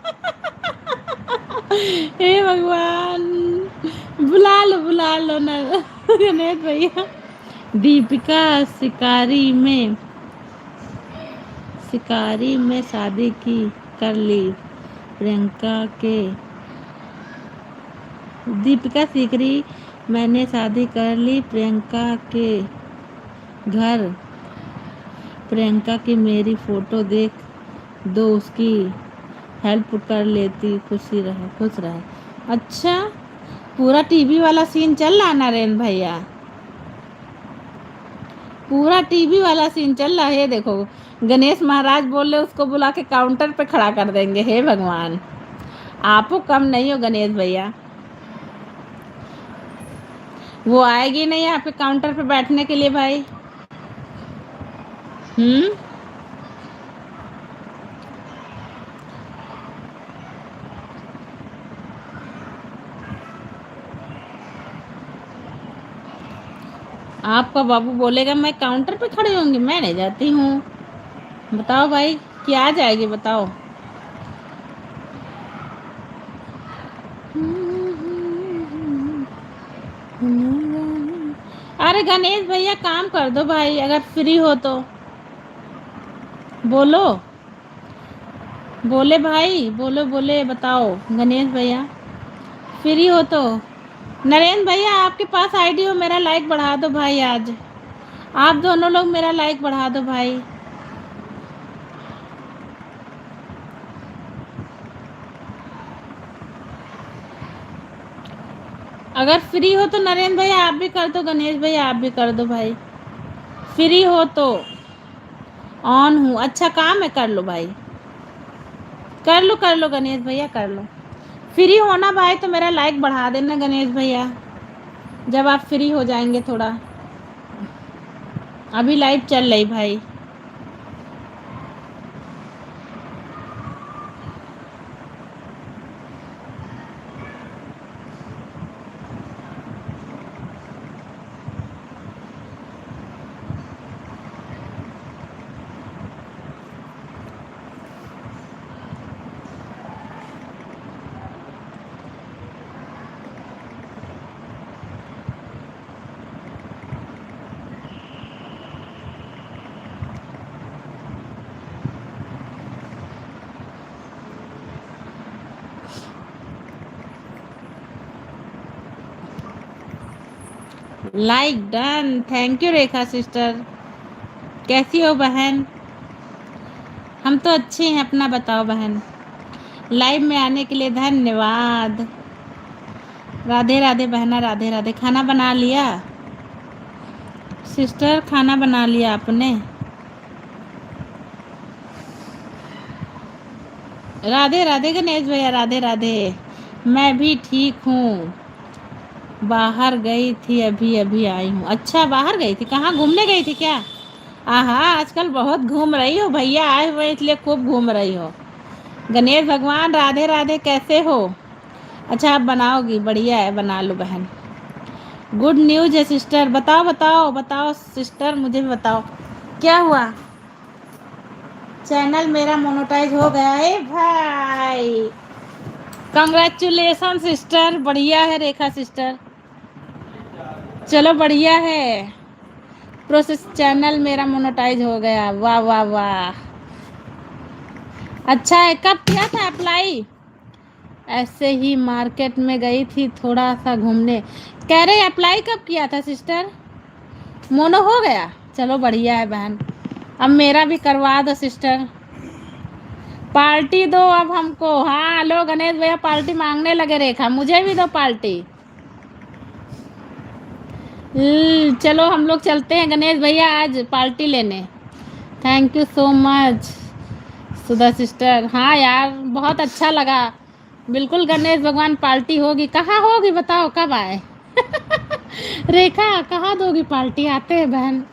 हे भगवान, बुला लो ना गणेश भैया। दीपिका शिकारी में शादी की कर ली प्रियंका के। दीपिका सीकरी, मैंने शादी कर ली प्रियंका के घर। प्रियंका की मेरी फोटो देख दो, उसकी हेल्प कर लेती, खुश रहे। अच्छा, पूरा टीवी वाला सीन चल रहा नरेंद्र भैया, पूरा टीवी वाला सीन चल रहा है। देखो गणेश महाराज बोल रहे उसको बुला के काउंटर पे खड़ा कर देंगे। हे भगवान, आपो कम नहीं हो गणेश भैया। वो आएगी नहीं यहाँ पे काउंटर पे बैठने के लिए भाई। हम्म। आपका बाबू बोलेगा मैं काउंटर पे खड़ी होंगी, मैं नहीं जाती हूँ। बताओ भाई, क्या जाएगी बताओ। अरे गणेश भैया काम कर दो भाई, अगर फ्री हो तो बोलो। बोले भाई, बोले बताओ गणेश भैया, फ्री हो तो। नरेंद्र भैया आपके पास आईडी हो, मेरा लाइक बढ़ा दो भाई। आज आप दोनों लोग मेरा लाइक बढ़ा दो भाई। अगर फ्री हो तो नरेंद्र भैया आप भी कर दो, गणेश भैया आप भी कर दो भाई, फ्री हो तो। ऑन हूँ, अच्छा काम है, कर लो भाई, कर लो गणेश भैया कर लो। फ्री होना भाई तो मेरा लाइक बढ़ा देना गणेश भैया, जब आप फ्री हो जाएंगे थोड़ा। अभी लाइव चल रही भाई। Like done, thank you Rekha sister. कैसी हो बहन? हम तो अच्छे हैं, अपना बताओ बहन। लाइव में आने के लिए धन्यवाद। राधे राधे बहना, राधे राधे। खाना बना लिया सिस्टर? खाना बना लिया आपने? राधे राधे गणेश भैया, राधे राधे। मैं भी ठीक हूँ, बाहर गई थी, अभी अभी आई हूँ। अच्छा बाहर गई थी, कहाँ घूमने गई थी क्या? आहा, आजकल बहुत घूम रही हो, भैया आए हुए इसलिए खूब घूम रही हो। गणेश भगवान राधे राधे, कैसे हो? अच्छा आप बनाओगी, बढ़िया है, बना लो बहन। गुड न्यूज़ है सिस्टर, बताओ बताओ बताओ सिस्टर, मुझे भी बताओ क्या हुआ। चैनल मेरा मोनेटाइज हो गया है भाई, कंग्रेचुलेशन सिस्टर, बढ़िया है रेखा सिस्टर, चलो बढ़िया है। प्रोसेस, चैनल मेरा मोनेटाइज हो गया, वाह वाह वाह, अच्छा है। कब किया था अप्लाई? ऐसे ही मार्केट में गई थी थोड़ा सा घूमने। कह रहे अप्लाई कब किया था सिस्टर? मोनो हो गया, चलो बढ़िया है बहन। अब मेरा भी करवा दो सिस्टर, पार्टी दो अब हमको। हाँ लो गणेश भैया पार्टी मांगने लगे, रेखा मुझे भी दो पार्टी। चलो हम लोग चलते हैं गणेश भैया आज पार्टी लेने। Thank you so much Sudha sister. हाँ यार बहुत अच्छा लगा, बिल्कुल गणेश भगवान पार्टी होगी। कहाँ होगी बताओ, कब आए? रेखा कहाँ दोगी पार्टी? आते हैं बहन।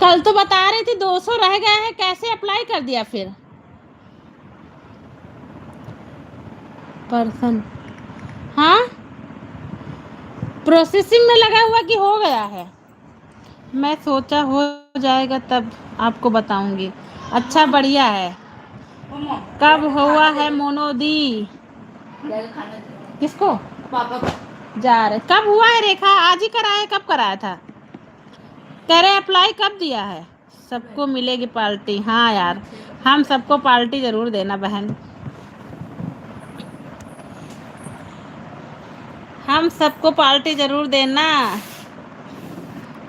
कल तो बता रही थी 200 रह गए हैं, कैसे अप्लाई कर दिया फिर? पर्सन, हाँ प्रोसेसिंग में लगा हुआ कि हो गया है? मैं सोचा हो जाएगा तब आपको बताऊंगी। अच्छा बढ़िया है। कब हुआ है मोनोदी? किसको? पापा जा रहे, कब हुआ है रेखा? आज ही कराया, कब कराया था? कह रहे अप्लाई कब दिया है? सबको मिलेगी पार्टी, हाँ यार हम सबको पार्टी जरूर देना बहन, हम सबको पार्टी जरूर देना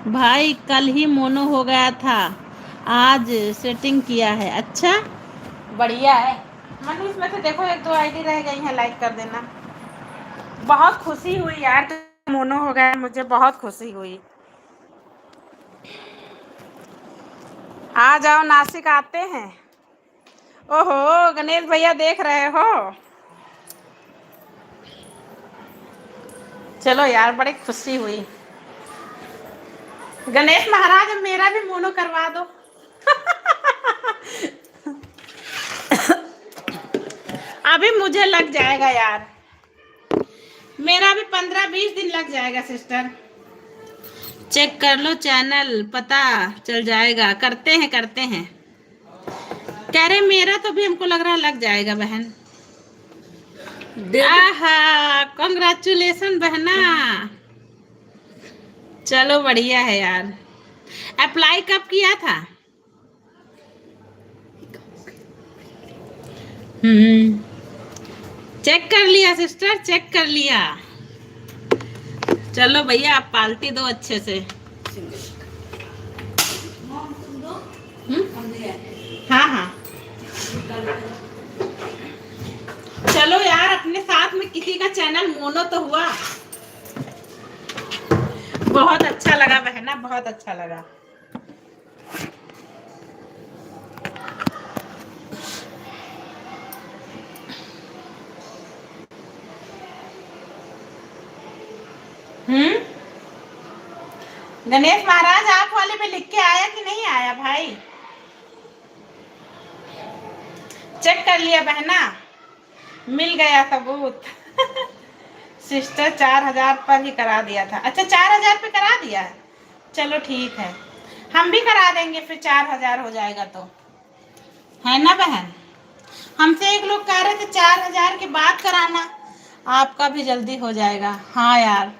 भाई। कल ही मोनो हो गया था, आज सेटिंग किया है। अच्छा बढ़िया है मनु, इसमें से देखो 1-2 आईडी रह गई हैं, लाइक कर देना। बहुत खुशी हुई यार, तो मोनो हो गया, मुझे बहुत खुशी हुई। आ जाओ नासिक, आते हैं। ओहो गणेश भैया देख रहे हो? चलो यार बड़ी खुशी हुई। गणेश महाराज अब मेरा भी मोनो करवा दो। अभी मुझे लग जाएगा यार, मेरा भी 15-20 दिन लग जाएगा सिस्टर। चेक कर लो चैनल, पता चल जाएगा। करते हैं करते हैं। कह रहे मेरा तो भी हमको लग रहा लग जाएगा बहन। आहा कांग्रेचुलेशन बहना, चलो बढ़िया है यार। अप्लाई कब किया था? चेक कर लिया सिस्टर, चेक कर लिया। चलो भैया आप पार्टी दो अच्छे से। हाँ हाँ चलो यार, अपने साथ में दीदी का चैनल मोनो तो हुआ। बहुत अच्छा लगा बहना, बहुत अच्छा लगा। गणेश महाराज आप वाले पे लिख के आया कि नहीं आया भाई? चेक कर लिया बहना? मिल गया सबूत। सिस्टर 4000 पर ही करा दिया था। अच्छा 4000 पे करा दिया है, चलो ठीक है, हम भी करा देंगे फिर 4000 हो जाएगा तो, है ना बहन? हमसे एक लोग कह रहे थे 4000 के बाद कराना, आपका भी जल्दी हो जाएगा। हाँ यार,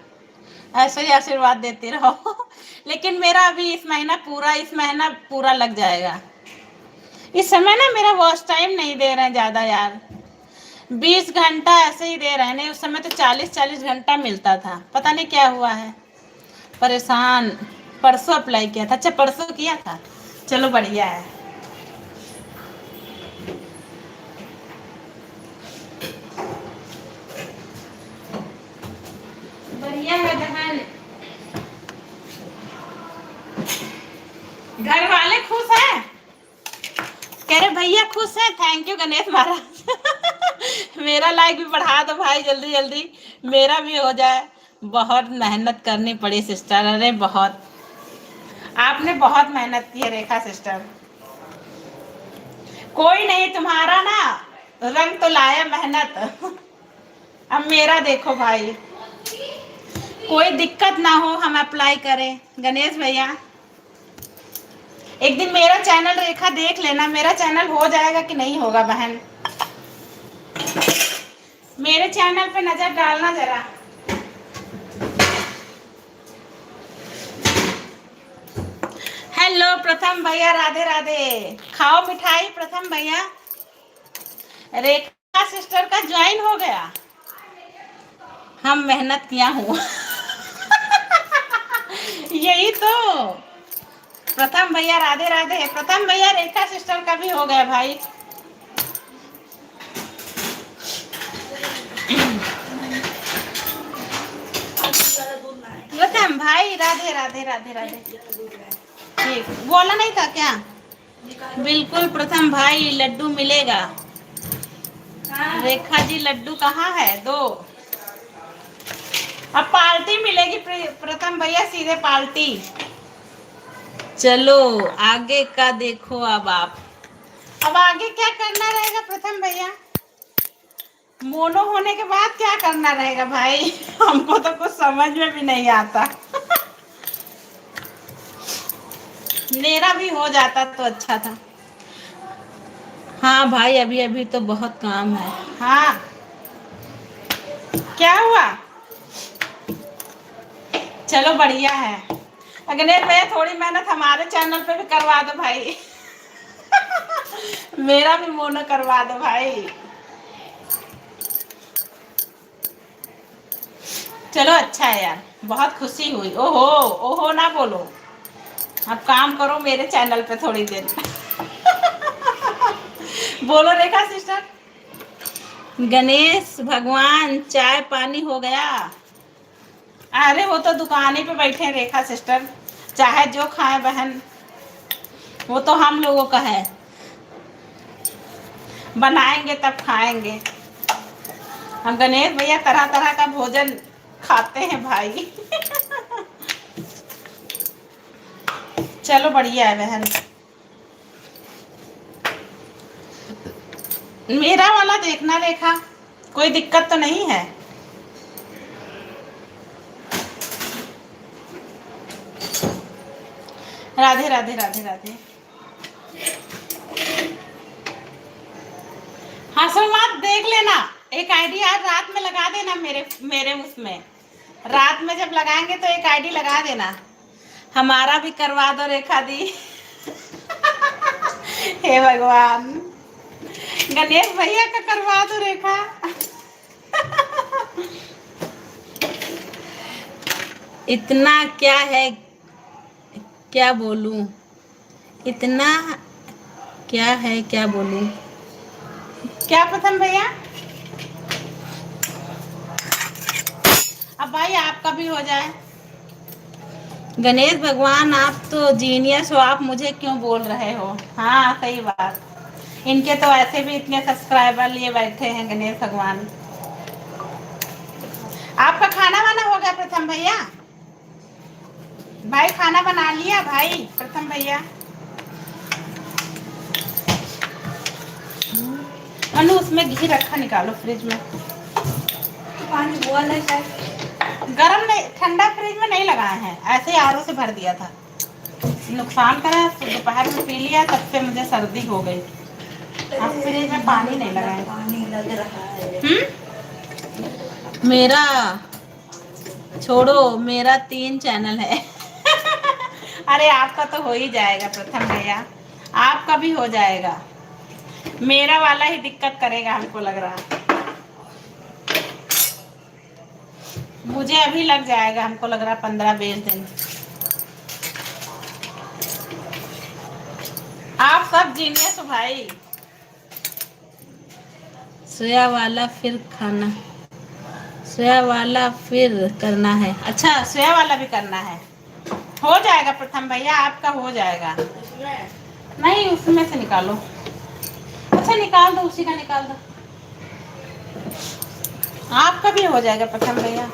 ऐसे ही आशीर्वाद देते रहो। लेकिन मेरा अभी इस महीना पूरा लग जाएगा। इस समय ना मेरा वॉच टाइम नहीं दे रहे हैं ज़्यादा यार, 20 घंटा ऐसे ही दे रहे हैं। नहीं उस समय तो 40-40 घंटा मिलता था, पता नहीं क्या हुआ है, परेशान। परसों अप्लाई किया था। अच्छा परसों किया था, चलो बढ़िया है। बढ़िया है बहन। घर वाले खुश हैं? कह रहे भैया खुश है। थैंक यू गणेश महाराज। मेरा लाइक भी बढ़ा दो भाई, जल्दी जल्दी मेरा भी हो जाए। बहुत मेहनत करनी पड़ी सिस्टर, अरे बहुत, आपने बहुत मेहनत की है रेखा सिस्टर। कोई नहीं, तुम्हारा ना रंग तो लाया मेहनत। अब मेरा देखो भाई, कोई दिक्कत ना हो, हम अप्लाई करें। गणेश भैया एक दिन मेरा चैनल रेखा देख लेना, मेरा चैनल हो जाएगा कि नहीं होगा बहन? मेरे चैनल पे नजर डालना जरा। हेलो प्रथम भैया, राधे राधे। खाओ मिठाई प्रथम भैया। रेखा सिस्टर का ज्वाइन हो गया, हम मेहनत किया हूँ। यही तो। प्रथम भैया राधे राधे। प्रथम भैया रेखा सिस्टर का भी हो गया भाई। प्रथम भाई राधे राधे राधे राधे। ठीक, बोला नहीं था क्या? बिल्कुल प्रथम भाई, लड्डू मिलेगा। रेखा जी लड्डू कहाँ है? दो, अब पार्टी मिलेगी प्रथम भैया, सीधे पार्टी। चलो आगे का देखो अब आप। अब आगे क्या करना रहेगा प्रथम भैया? मोनो होने के बाद क्या करना रहेगा भाई? हमको तो कुछ समझ में भी नहीं आता। मेरा भी हो जाता तो अच्छा था। हाँ भाई, अभी अभी तो बहुत काम है। हाँ क्या हुआ? चलो बढ़िया है। गणेश भैया थोड़ी मेहनत हमारे चैनल पे भी करवा दो भाई। मेरा भी मोनो करवा दो भाई। चलो अच्छा है यार, बहुत खुशी हुई। ओहो ओहो ना बोलो, अब काम करो मेरे चैनल पे थोड़ी देर। बोलो रेखा सिस्टर। गणेश भगवान चाय पानी हो गया? अरे वो तो दुकान ही पे बैठे हैं रेखा सिस्टर, चाहे जो खाए बहन, वो तो हम लोगों का है, बनाएंगे तब खाएंगे। हम गणेश भैया तरह तरह का भोजन खाते हैं भाई। चलो बढ़िया है बहन। मेरा वाला देखना रेखा, कोई दिक्कत तो नहीं है? राधे राधे राधे राधे। हंसो मत, देख लेना। एक आईडी आज रात में लगा देना, मेरे मेरे उसमें रात में जब लगाएंगे तो एक आईडी लगा देना। हमारा भी करवा दो रेखा दी। हे भगवान, गणेश भैया का करवा दो रेखा। इतना क्या है, क्या बोलूं? इतना क्या है, क्या बोलूं? क्या प्रथम भैया? अब भाई आपका भी हो जाए। गणेश भगवान आप तो जीनियस हो, आप मुझे क्यों बोल रहे हो? हाँ सही बात, इनके तो ऐसे भी इतने सब्सक्राइबर लिए बैठे हैं गणेश भगवान। आपका खाना वाना हो गया प्रथम भैया? भाई खाना बना लिया भाई प्रथम भैया? अनु उसमें घी रखा, निकालो फ्रिज में। पानी बोल है शायद। गरम नहीं, ठंडा फ्रिज में नहीं लगाए हैं, ऐसे ही आरओ से भर दिया था। नुकसान करा, दोपहर में पी लिया, तब से मुझे सर्दी हो गई। अब फ्रिज में पानी नहीं लगाए। पानी लग रहा है। मेरा छोड़ो, मेरा 3 चैनल है। अरे आपका तो हो ही जाएगा प्रथम भैया, आपका भी हो जाएगा। मेरा वाला ही दिक्कत करेगा हमको लग रहा, मुझे अभी लग जाएगा, हमको लग रहा 15-20 दिन। आप सब जीनियस हो भाई। सोया वाला फिर खाना, सोया वाला फिर करना है। अच्छा सोया वाला भी करना है, हो जाएगा प्रथम भैया, आपका हो जाएगा। नहीं उसमें से निकालो, अच्छा निकाल दो, उसी का निकाल दो, आपका भी हो जाएगा प्रथम भैया।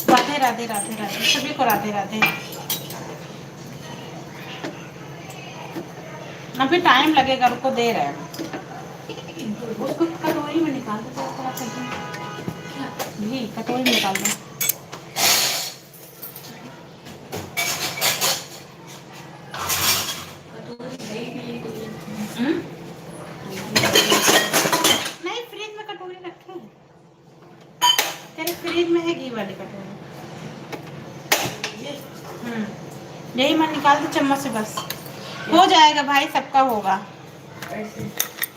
राधे राधे राधे राधे, सभी को राधे राधे। अभी टाइम लगेगा, रुको दे रहे हैं। उसको कटोरी में निकाल दो, घी कटोरी में निकाल दो। नहीं फ्रिज में कटोरी रखे हैं, तेरे फ्रिज में है घी वाली कटोरी। यही मैं निकाल दो चम्मच से, बस हो जाएगा भाई, सबका होगा,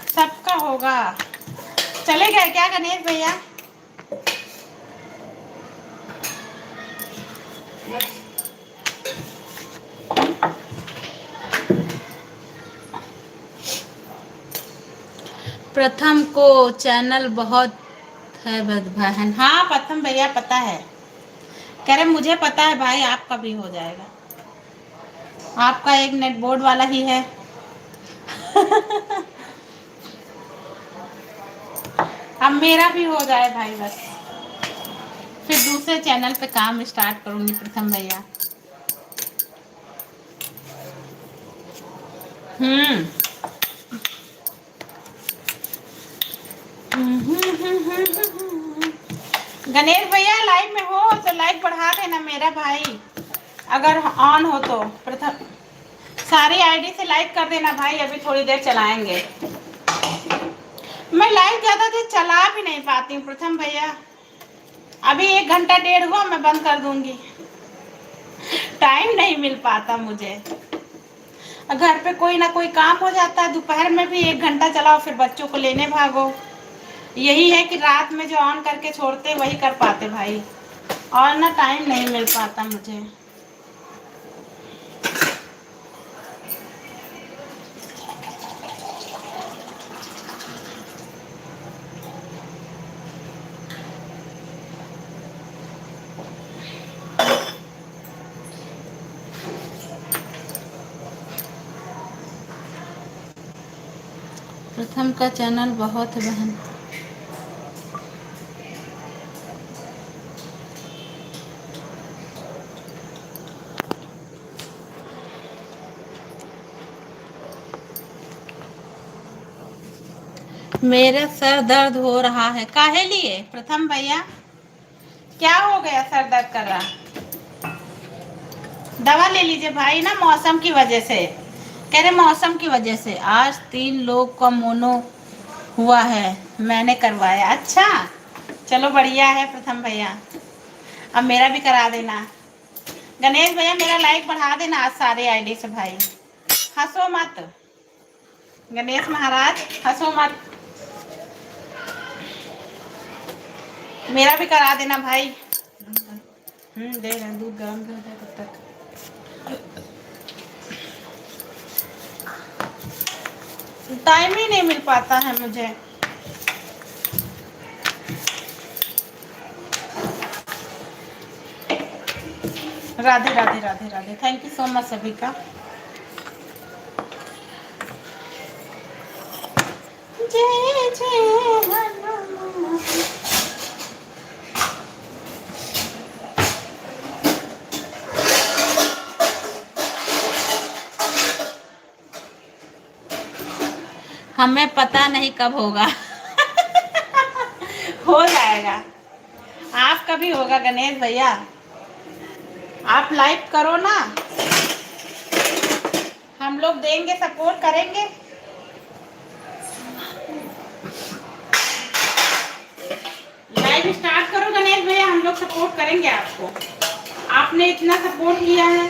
सबका होगा। चले गए क्या गणेश भैया? प्रथम को चैनल बहुत है बहन। हाँ प्रथम भैया पता है, कह रहे मुझे पता है भाई, आपका भी हो जाएगा, आपका एक नेट बोर्ड वाला ही है। अब मेरा भी हो जाए भाई, बस फिर दूसरे चैनल पे काम स्टार्ट करूंगी प्रथम भैया। गणेश भैया लाइव में हो तो लाइव बढ़ा देना मेरा भाई, अगर ऑन हो तो। प्रथम सारी आईडी से लाइक कर देना भाई, अभी थोड़ी देर चलाएंगे। मैं लाइव ज्यादा देर चला भी नहीं पाती हूँ प्रथम भैया, अभी 1 घंटा 1.5 हुआ, मैं बंद कर दूंगी, टाइम नहीं मिल पाता मुझे। घर पे कोई ना कोई काम हो जाता है, दोपहर में भी 1 घंटा चलाओ, फिर बच्चों को लेने भागो। यही है कि रात में जो ऑन करके छोड़ते वही कर पाते भाई, और ना टाइम नहीं मिल पाता मुझे। प्रथम का चैनल बहुत है बहन। मेरे सर दर्द हो रहा है, काहे लिए प्रथम भैया? क्या हो गया सर दर्द कर रहा? दवा ले लीजिए भाई ना, मौसम की वजह से, कह रहे मौसम की वजह से। आज 3 लोग का मोनो हुआ है, मैंने करवाया। अच्छा चलो बढ़िया है प्रथम भैया, अब मेरा भी करा देना। गणेश भैया मेरा लाइक बढ़ा देना आज सारे आईडी से भाई, हंसो मत गणेश महाराज, हंसो मत। मेरा भी करा देना भाई। दे रहे हैं, दूध गर्म कर दे तब तक। टाइम ही नहीं मिल पाता है मुझे। Radhe Radhe Radhe Radhe, thank you so much सभी का। जय जय हनुमान। हमें पता नहीं कब होगा। हो जाएगा, आपका भी होगा गणेश भैया। आप लाइव करो ना, हम लोग देंगे, सपोर्ट करेंगे। लाइव स्टार्ट करो गणेश भैया, हम लोग सपोर्ट करेंगे आपको। आपने इतना सपोर्ट किया है।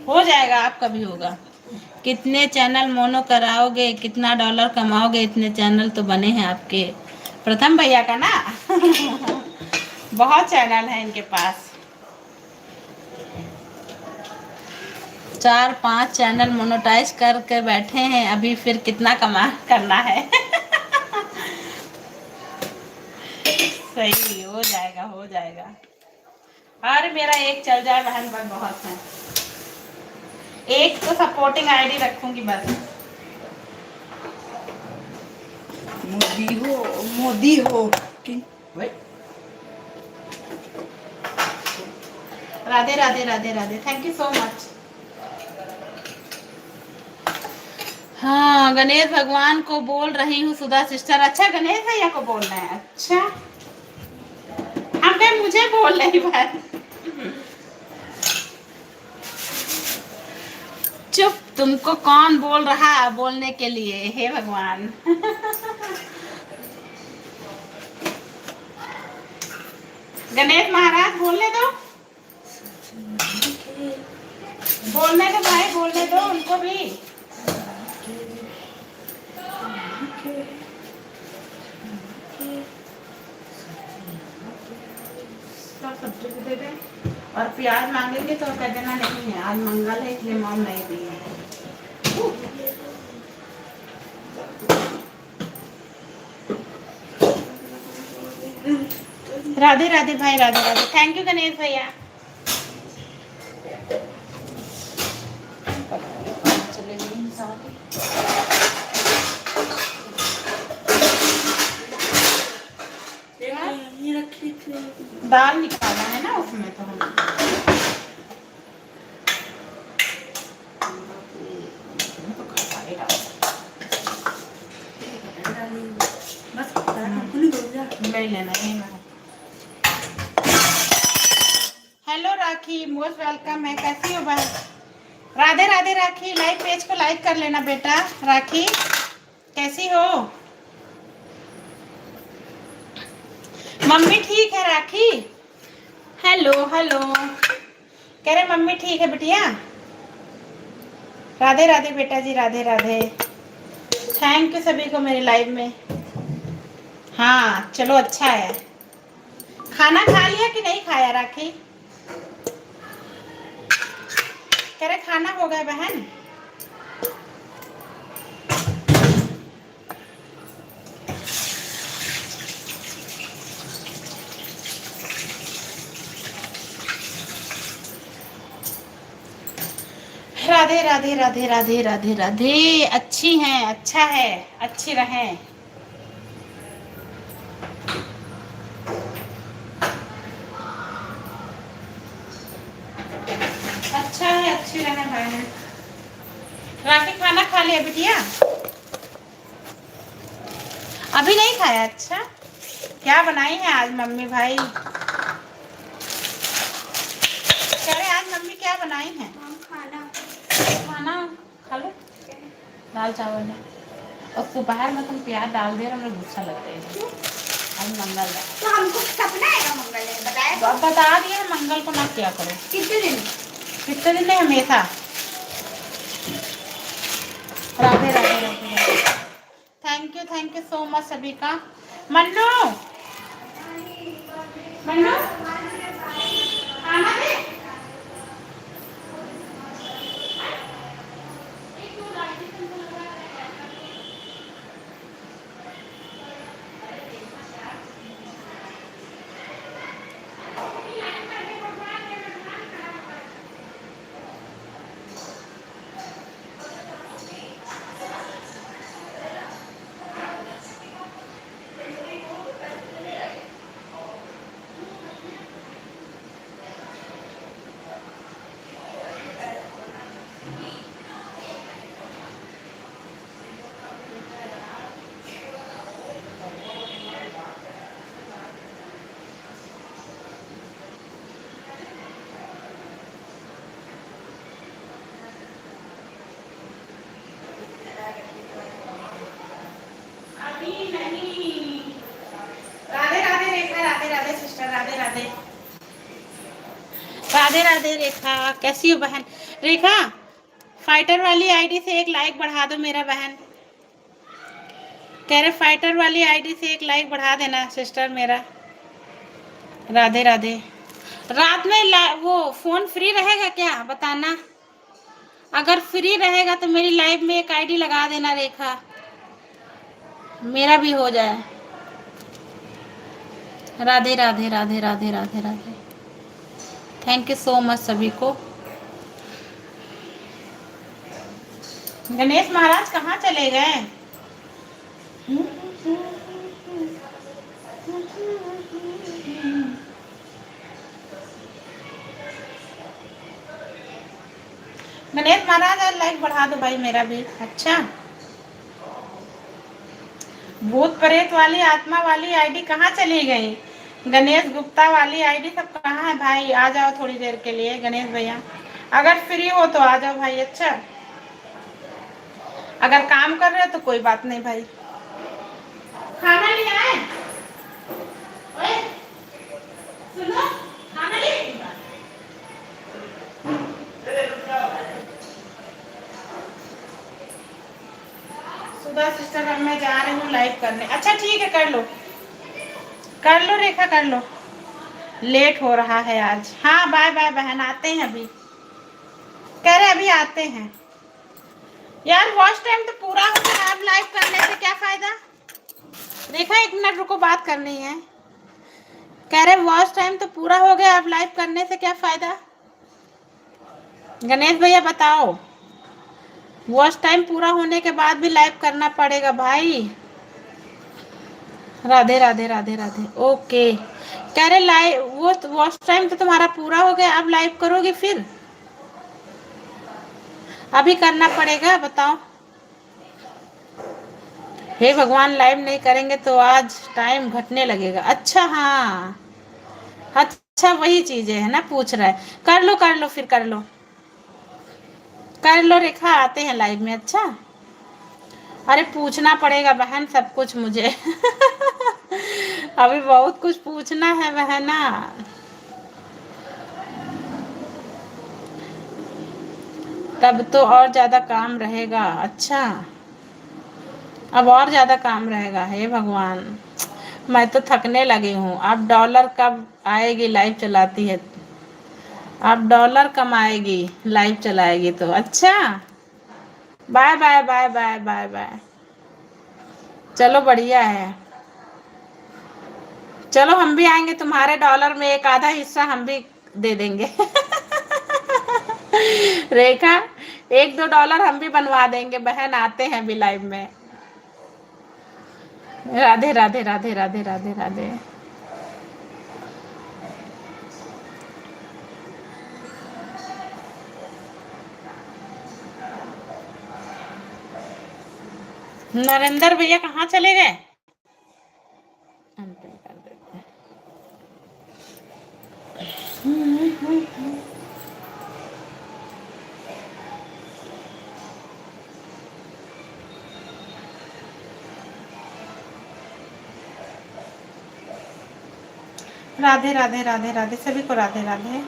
हो जाएगा, आपका भी होगा। कितने चैनल मोनो कराओगे, कितना डॉलर कमाओगे? इतने चैनल तो बने हैं आपके प्रथम भैया का ना। बहुत चैनल है इनके पास, 4-5 चैनल मोनेटाइज करके बैठे हैं अभी, फिर कितना कमा करना है। सही, हो जाएगा हो जाएगा। अरे मेरा एक चल जाए बहन, बस बहुत है। एक तो सपोर्टिंग आईडी रखूंगी बस। मोदी हो Radhe Radhe Radhe Radhe, thank you so much. हाँ, गणेश भगवान को बोल रही हूँ सुधा सिस्टर। अच्छा, गणेश भैया को बोलना है? अच्छा, हम कहीं मुझे बोल रही बहन। चुप, तुमको कौन बोल रहा है बोलने के लिए? हे भगवान। गणेश महाराज बोलने दो, बोलने दो भाई, बोलने दो उनको भी। सब्जी को दे दे, और प्याज मांगेंगे तो कह देना नहीं है, आज मंगल है इसलिए मॉम नहीं दी है। राधे राधे भाई, राधे राधे, थैंक यू गणेश भैया। दाल निकालना है ना उसमें, तो हम ले लेना है ना। हेलो राखी, मोस्ट वेलकम है। कैसी हो बहन? राधे राधे राखी, लाइव पेज को लाइक कर लेना बेटा। राखी कैसी हो? मम्मी ठीक है राखी? हेलो हेलो, कह रहे मम्मी ठीक है बिटिया। राधे राधे बेटा जी, राधे राधे, थैंक यू सभी को मेरे लाइव में। हाँ चलो, अच्छा है। खाना खा लिया कि नहीं खाया राखी? कह रहे खाना हो गया बहन? राधे राधे राधे राधे राधे राधे, अच्छी हैं, अच्छा है, अच्छी रहें। अच्छा है, अच्छी रहें बहन। राखी खाना खा लिया बिटिया? अभी नहीं खाया? अच्छा, क्या बनाई है आज मम्मी भाई? कह रहे आज मम्मी क्या बनाई है? खाना खा लो, दाल चावल है। और दोपहर में तुम प्याज डाल दे रहे, मुझे गुस्सा लगता है। आज मंगल है तो हमको सपना है मंगल है, बताया तो अब बता दिया मंगल को ना क्या करो। कितने दिन? कितने दिन है हमेशा। Radhe Radhe Radhe. Thank you so much सभी का। मन्नू मन्नू खाना दे। अभी नहीं। राधे राधे रेखा, राधे राधे सिस्टर, राधे राधे। राधे राधे रेखा, कैसी हो बहन। रेखा फाइटर वाली आईडी से एक लाइक बढ़ा दो मेरा बहन। कह रहे फाइटर वाली आईडी से एक लाइक बढ़ा देना सिस्टर मेरा। राधे राधे। रात में वो फोन फ्री रहेगा क्या बताना। अगर फ्री रहेगा तो मेरी लाइव में एक आईडी लगा देना रेखा, मेरा भी हो जाए। Radhe Radhe Radhe Radhe Radhe Radhe. Thank you so much सभी को। गणेश महाराज कहाँ चले गए। गणेश महाराज लाइक बढ़ा दो भाई मेरा भी। अच्छा भूत प्रेत वाली आत्मा वाली आईडी कहाँ चली गई। गणेश गुप्ता वाली आईडी सब कहाँ है भाई। आ जाओ थोड़ी देर के लिए गणेश भैया, अगर फ्री हो तो आ जाओ भाई। अच्छा अगर काम कर रहे हो तो कोई बात नहीं भाई। खाना ले आए। ओए सुनो खाना ले। सुधा सिस्टर अब मैं जा रही हूँ लाइव करने। अच्छा ठीक है कर लो रेखा कर लो, लेट हो रहा है आज। हाँ बाय बाय बहन, आते हैं अभी। कह रहे अभी आते हैं। यार वॉच टाइम तो पूरा हो गया, अब लाइव करने से क्या फायदा। रेखा 1 मिनट रुको, बात करनी है। कह रहे वॉच टाइम तो पूरा हो गया, अब लाइव करने से क्या फायदा। गणेश भैया बताओ, वॉच टाइम पूरा होने के बाद भी लाइव करना पड़ेगा भाई। राधे राधे राधे राधे। ओके कह रहे लाइव वो वॉच टाइम तो तुम्हारा पूरा हो गया, अब लाइव करोगे फिर। अभी करना पड़ेगा बताओ। हे भगवान लाइव नहीं करेंगे तो आज टाइम घटने लगेगा। अच्छा हाँ अच्छा वही चीजें है ना पूछ रहा है। कर लो फिर कर लो रेखा, आते हैं लाइव में। अच्छा अरे पूछना पड़ेगा बहन सब कुछ मुझे अभी बहुत कुछ पूछना है बहना। तब तो और ज्यादा काम रहेगा। अच्छा अब और ज्यादा काम रहेगा। हे भगवान मैं तो थकने लगी हूँ। अब डॉलर कब आएगी लाइव चलाती है, अब डॉलर कम आएगी लाइव चलाएगी तो। अच्छा bye bye bye bye bye bye. चलो बढ़िया है, चलो हम भी आएंगे तुम्हारे डॉलर में, एक आधा हिस्सा हम भी दे देंगे रेखा 1-2 डॉलर हम भी बनवा देंगे बहन, आते हैं भी लाइव में। राधे राधे राधे राधे राधे राधे। नरेंद्र भैया कहाँ चले गए। अनपिन कर देते हैं। राधे राधे राधे राधे सभी को राधे राधे।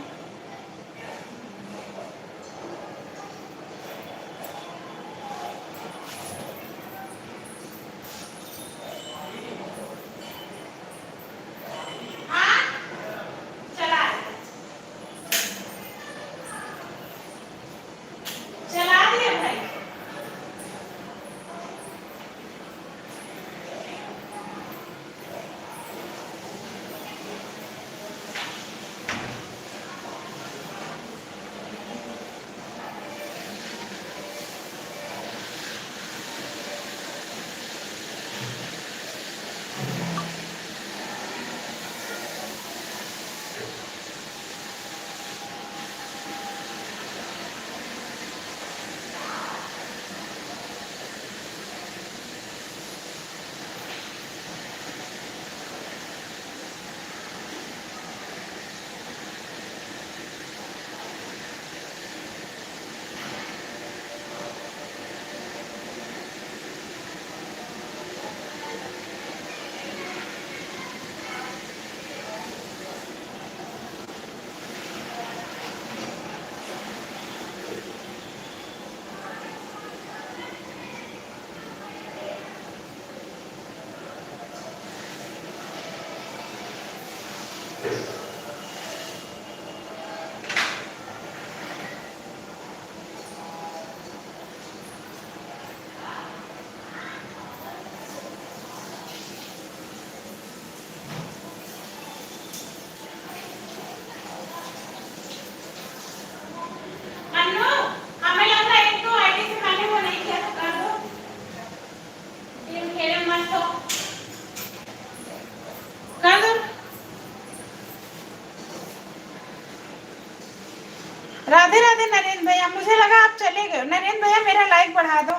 राधे राधे नरेंद्र भैया, मुझे लगा आप चले गए। नरेंद्र भैया मेरा लाइक बढ़ा दो,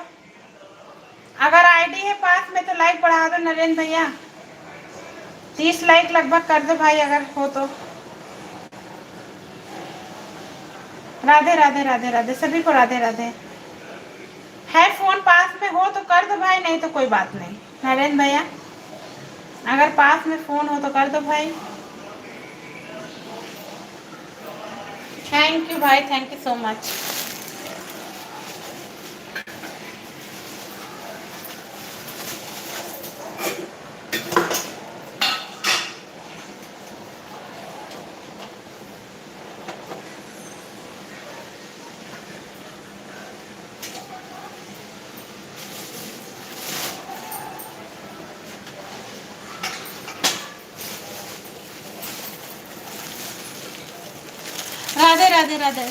अगर आईडी है पास में तो लाइक बढ़ा दो नरेंद्र भैया। 30 लाइक लगभग कर दो भाई अगर हो तो। राधे राधे राधे राधे सभी को राधे राधे। है फोन पास में हो तो कर दो भाई, नहीं तो कोई बात नहीं। नरेंद्र भैया अगर पास में फोन हो तो कर दो भाई। थैंक यू भाई, thank you so much. Radhe Radhe Radhe.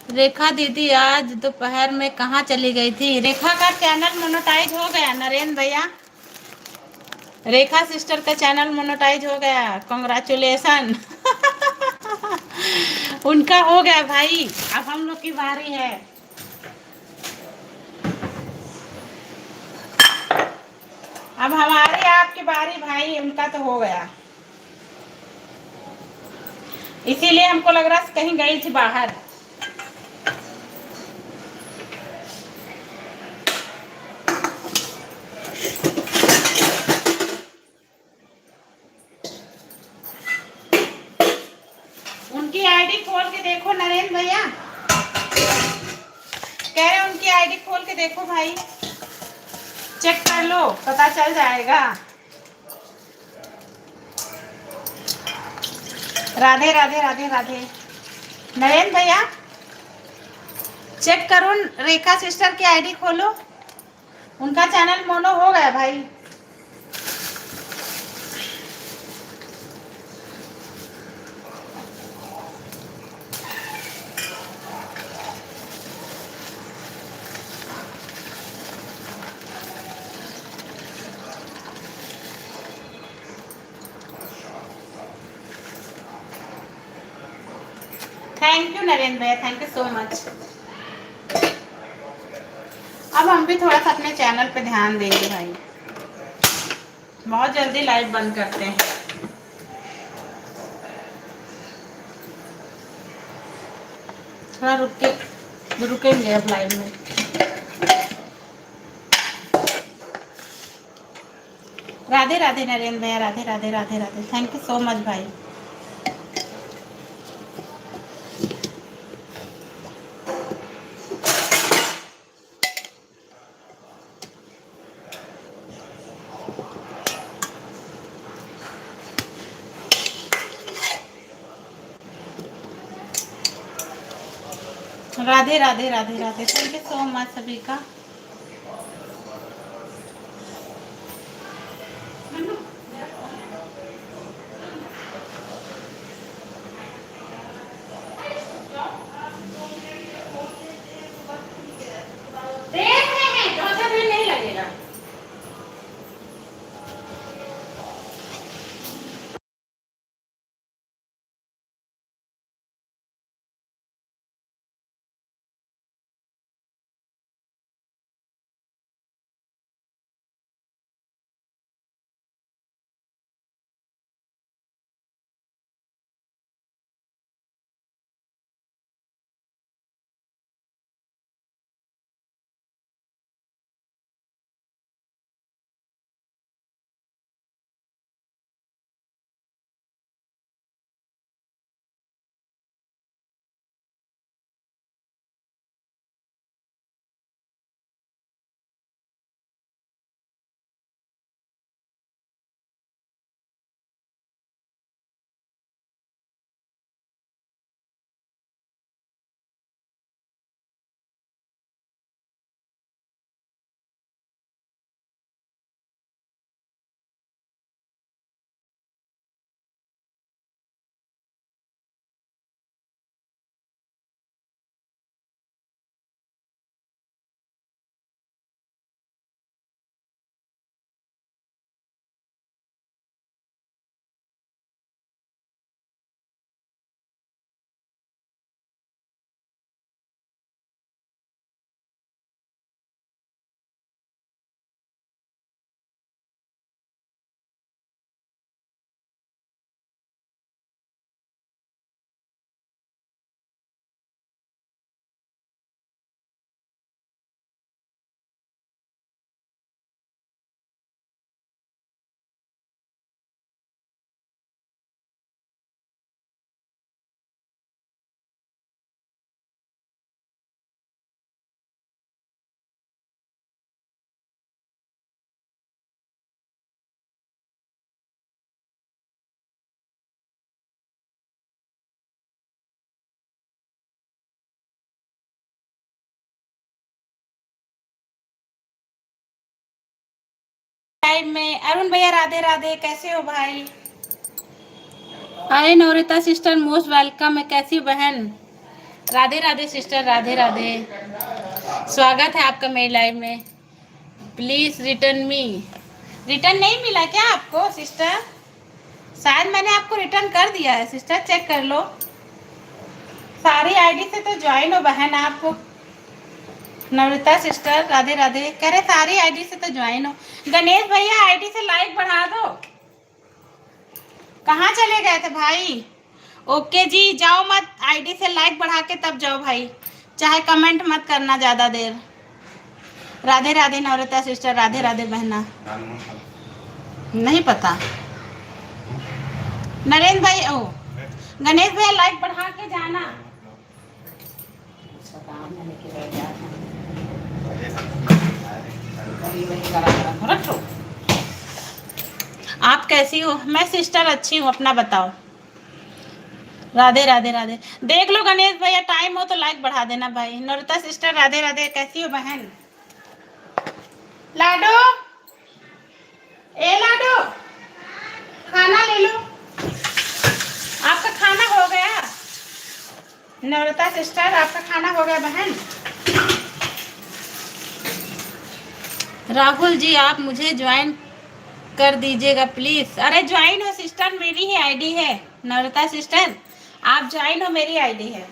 Rekha दीदी आज दोपहर में कहाँ चली गई थी? रेखा का चैनल मोनेटाइज हो गया नरेंद्र भैया, रेखा सिस्टर का चैनल मोनेटाइज हो गया, कॉन्ग्रेचुलेसन। उनका हो गया भाई, अब हम लोग की बारी है। अब हमारी आपकी बारी भाई, उनका तो हो गया। इसीलिए हमको लग रहा कहीं गई थी बाहर। उनकी आईडी खोल के देखो नरेंद्र भैया, कह रहे उनकी आईडी खोल के देखो भाई, चेक कर लो पता चल जाएगा। राधे राधे राधे राधे। नरेंद्र भैया चेक करो, रेखा सिस्टर की आईडी खोलो, उनका चैनल मोनो हो गया भाई। थैंक यू नरेंद्र भैया, थैंक यू सो मच। अब हम भी थोड़ा सा अपने चैनल पे ध्यान देंगे भाई, बहुत जल्दी लाइव बंद करते हैं। थोड़ा रुकेंगे अब लाइव में। राधे राधे नरेंद्र भैया, Radhe Radhe Radhe Radhe, thank you so much भाई। Radhe Radhe Radhe Radhe, thank you so much सभी का। अरुण भैया राधे राधे, कैसे हो भाई? अरे नवरिता सिस्टर मोस्ट वेलकम है, कैसी हो बहन? राधे राधे सिस्टर, राधे राधे, स्वागत है आपका मेरी लाइव में। Please return me. रिटर्न नहीं मिला क्या आपको सिस्टर? शायद मैंने आपको रिटर्न कर दिया है सिस्टर, चेक कर लो। सारी आईडी से तो ज्वाइन हो बहन आप। नवरिता सिस्टर राधे राधे कह रहे सारी आईडी से तो ज्वाइन हो। गणेश भैया आईडी से लाइक बढ़ा दो। कहाँ चले गए थे भाई? ओके जी, जाओ मत, आईडी से लाइक बढ़ा के तब जाओ भाई, चाहे कमेंट मत करना ज़्यादा देर। राधे राधे नवरिता सिस्टर, राधे राधे बहना। नहीं पता नरेंद्र भाई, ओ गणेश भैया लाइक बढ़ा के जाना। आप कैसी हो? मैं सिस्टर अच्छी हूँ, अपना बताओ। राधे राधे राधे, देख लो गणेश भैया, टाइम हो तो लाइक बढ़ा देना भाई। नवरिता सिस्टर राधे राधे, कैसी हो बहन? लाडो, ए लाडो, खाना ले लो। आपका खाना हो गया? नवरिता सिस्टर आपका खाना हो गया बहन? राहुल जी आप मुझे ज्वाइन कर दीजिएगा प्लीज। अरे ज्वाइन हो सिस्टर, मेरी ही आईडी है। नवरिता सिस्टर आप ज्वाइन हो, मेरी आईडी है,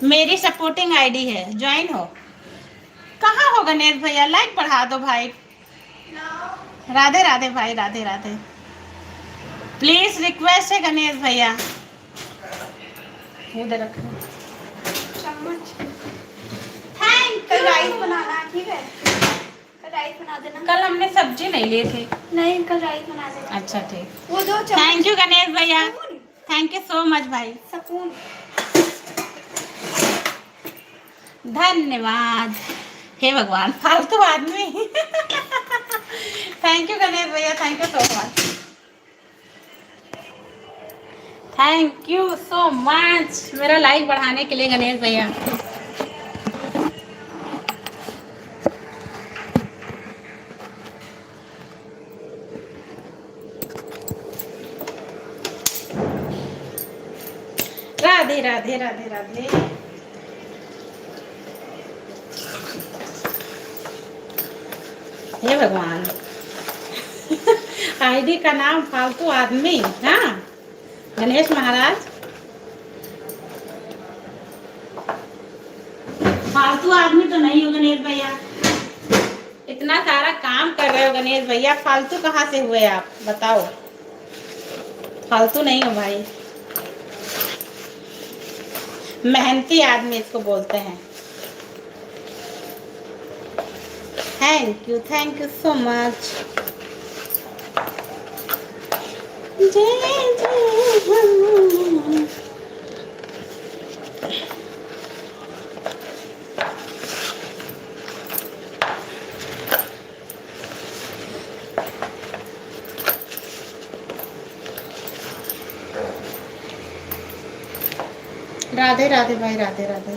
मेरी सपोर्टिंग आईडी है, ज्वाइन हो। कहाँ हो गणेश भैया? लाइक बढ़ा दो भाई। राधे राधे भाई, राधे राधे, प्लीज रिक्वेस्ट है गणेश भैया। इधर रखो चम्मच। Thank you. राइस बनाना ठीक है, कल राइस बना देना। कल हमने सब्जी नहीं लिए थे। नहीं, कल राइस बना देना। अच्छा ठीक, वो दो चम्मच। थैंक यू गणेश भैया, थैंक यू सो मच भाई, स्पून। धन्यवाद। हे भगवान फालतू आदमी। थैंक यू गणेश भैया, thank you so much, thank you so much मेरा लाइक बढ़ाने के लिए गणेश भैया। राधे राधे राधे राधे। हे भगवान, आईडी का नाम फालतू आदमी। हाँ गणेश महाराज, फालतू आदमी तो नहीं हो गणेश भैया। इतना सारा काम कर रहे हो गणेश भैया, फालतू कहाँ से हुए आप बताओ? फालतू नहीं हो भाई, मेहनती आदमी इसको बोलते हैं। Thank you so much. जय जय। राधे राधे भाई, राधे राधे।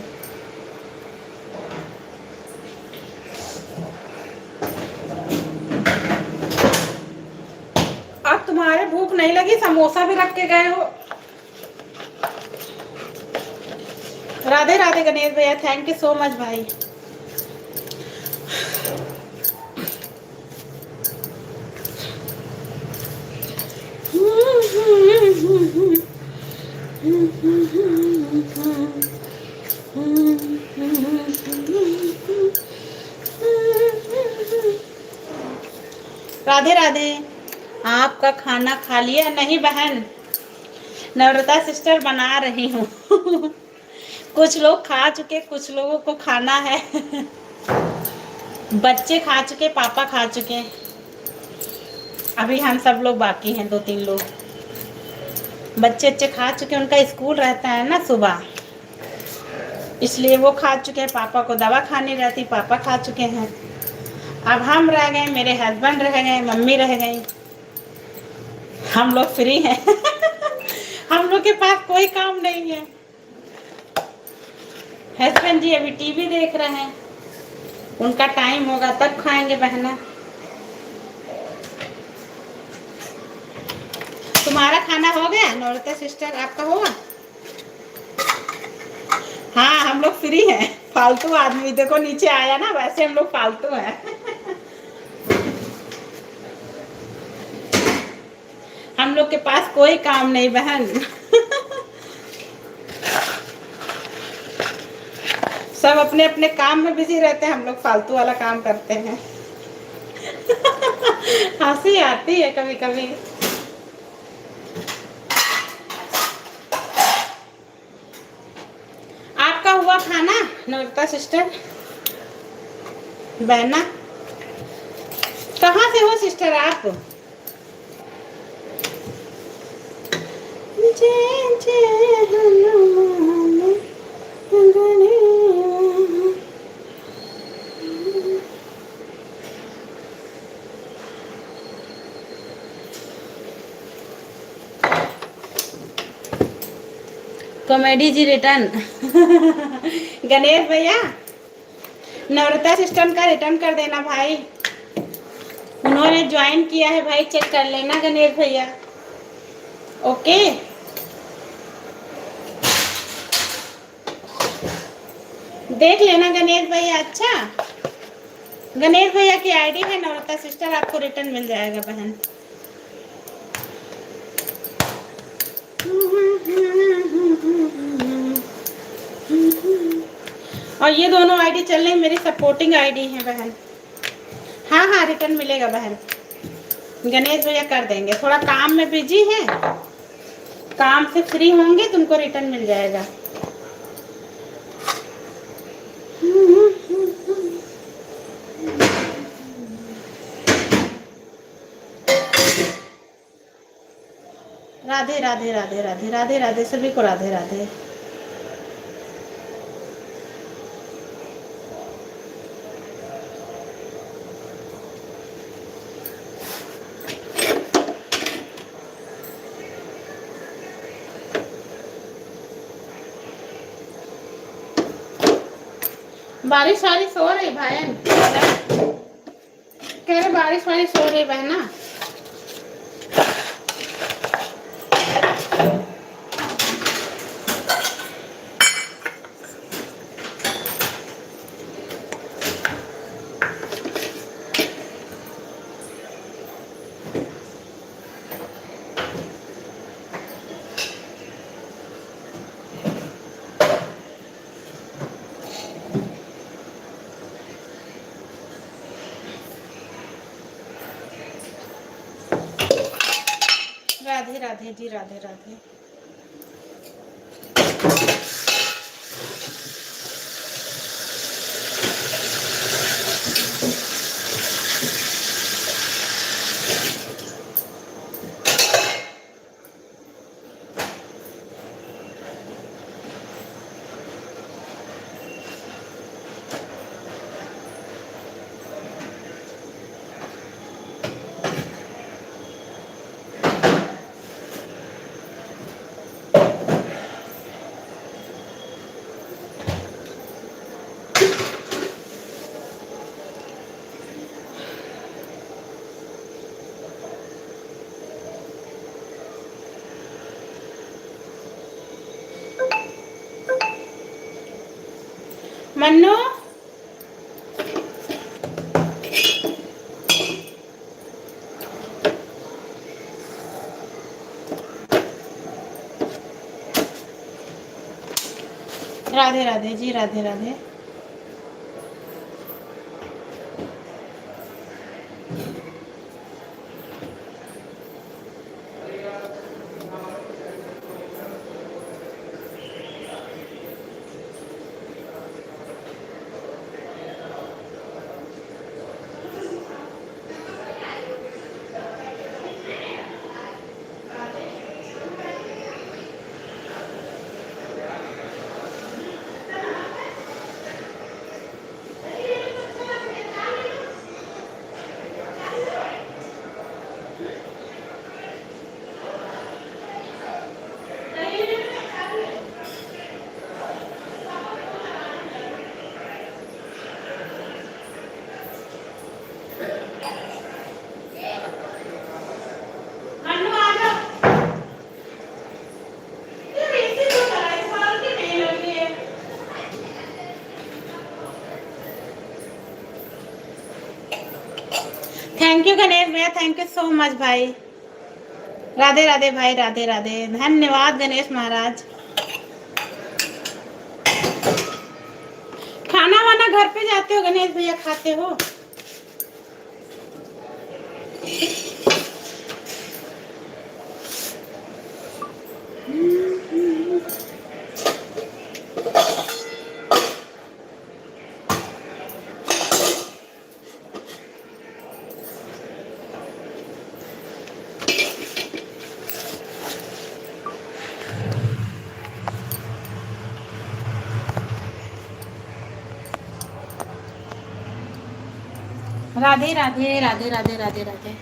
अब तुम्हारे भूख नहीं लगी? समोसा भी रख के गए हो। राधे राधे गणेश भैया, थैंक यू सो मच भाई। राधे राधे, आपका खाना खा लिया? नहीं बहन, नवरता सिस्टर बना रही हूँ। कुछ लोग खा चुके, कुछ लोगों को खाना है। बच्चे खा चुके, पापा खा चुके, अभी हम सब लोग बाकी हैं, 2-3 लोग। बच्चे खा चुके, उनका स्कूल रहता है ना सुबह, इसलिए वो खा चुके हैं। पापा को दवा खानी रहती, पापा खा चुके हैं। अब हम रह गए, मेरे हस्बैंड रह गए, मम्मी रह गई, हम लोग फ्री हैं। हम लोग के पास कोई काम नहीं है। हस्बैंड जी अभी टीवी देख रहे हैं, उनका टाइम होगा तब खाएंगे बहना। तुम्हारा खाना हो गया नौरता सिस्टर, आपका हुआ? हाँ हम लोग फ्री हैं, फालतू आदमी देखो नीचे आया ना, वैसे हम लोग फालतू हैं। हम लोग के पास कोई काम नहीं बहन। सब अपने अपने काम में बिजी रहते हैं, हम लोग फालतू वाला काम करते हैं। हंसी आती है कभी कभी। आपका हुआ खाना नौरता सिस्टर? बहना कहाँ से हो सिस्टर आप? जय जय हनुमान गणेश। कॉमेडी जी रिटर्न। गणेश भैया नवरता सिस्टम का रिटर्न कर देना भाई, उन्होंने ज्वाइन किया है भाई, चेक कर लेना गणेश भैया। ओके देख लेना गणेश भैया। अच्छा गणेश भैया की आईडी है नवरता सिस्टर, आपको रिटर्न मिल जाएगा बहन। और ये दोनों आईडी चल रही मेरी सपोर्टिंग आईडी है बहन। हाँ हाँ रिटर्न मिलेगा बहन, गणेश भैया कर देंगे, थोड़ा काम में बिजी है, काम से फ्री होंगे तुमको रिटर्न मिल जाएगा। राधे राधे राधे राधे राधे राधे सभी को राधे राधे। बारिश वारिश हो रही बहन, कह रहे बारिश वारिश हो रही बहना। राधे राधे जी राधे राधे। मन्नू राधे राधे जी राधे राधे। थैंक यू गणेश भैया, थैंक यू सो मच भाई। राधे राधे भाई, राधे राधे, धन्यवाद गणेश महाराज। खाना वाना घर पे जाते हो गणेश भैया, खाते हो? राधे राधे राधे राधे राधे राधे।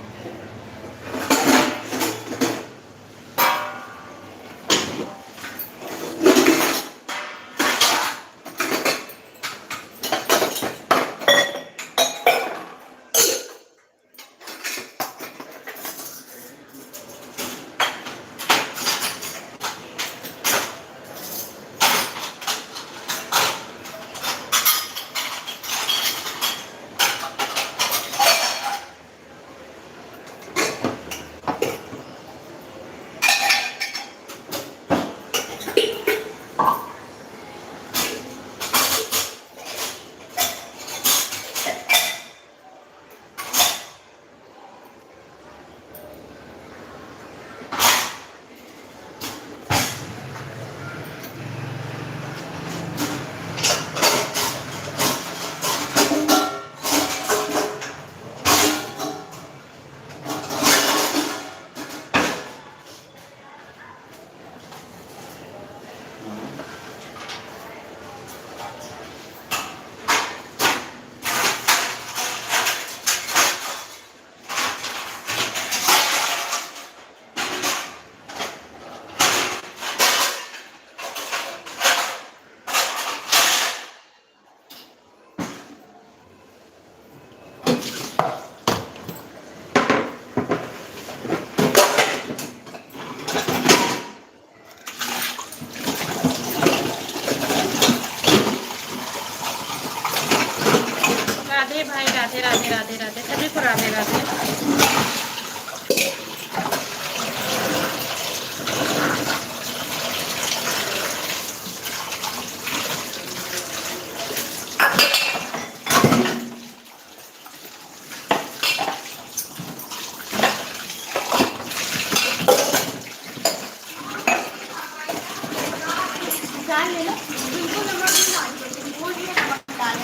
राधे भाई, राधे राधे राधे राधे, सभी को राधे राधे।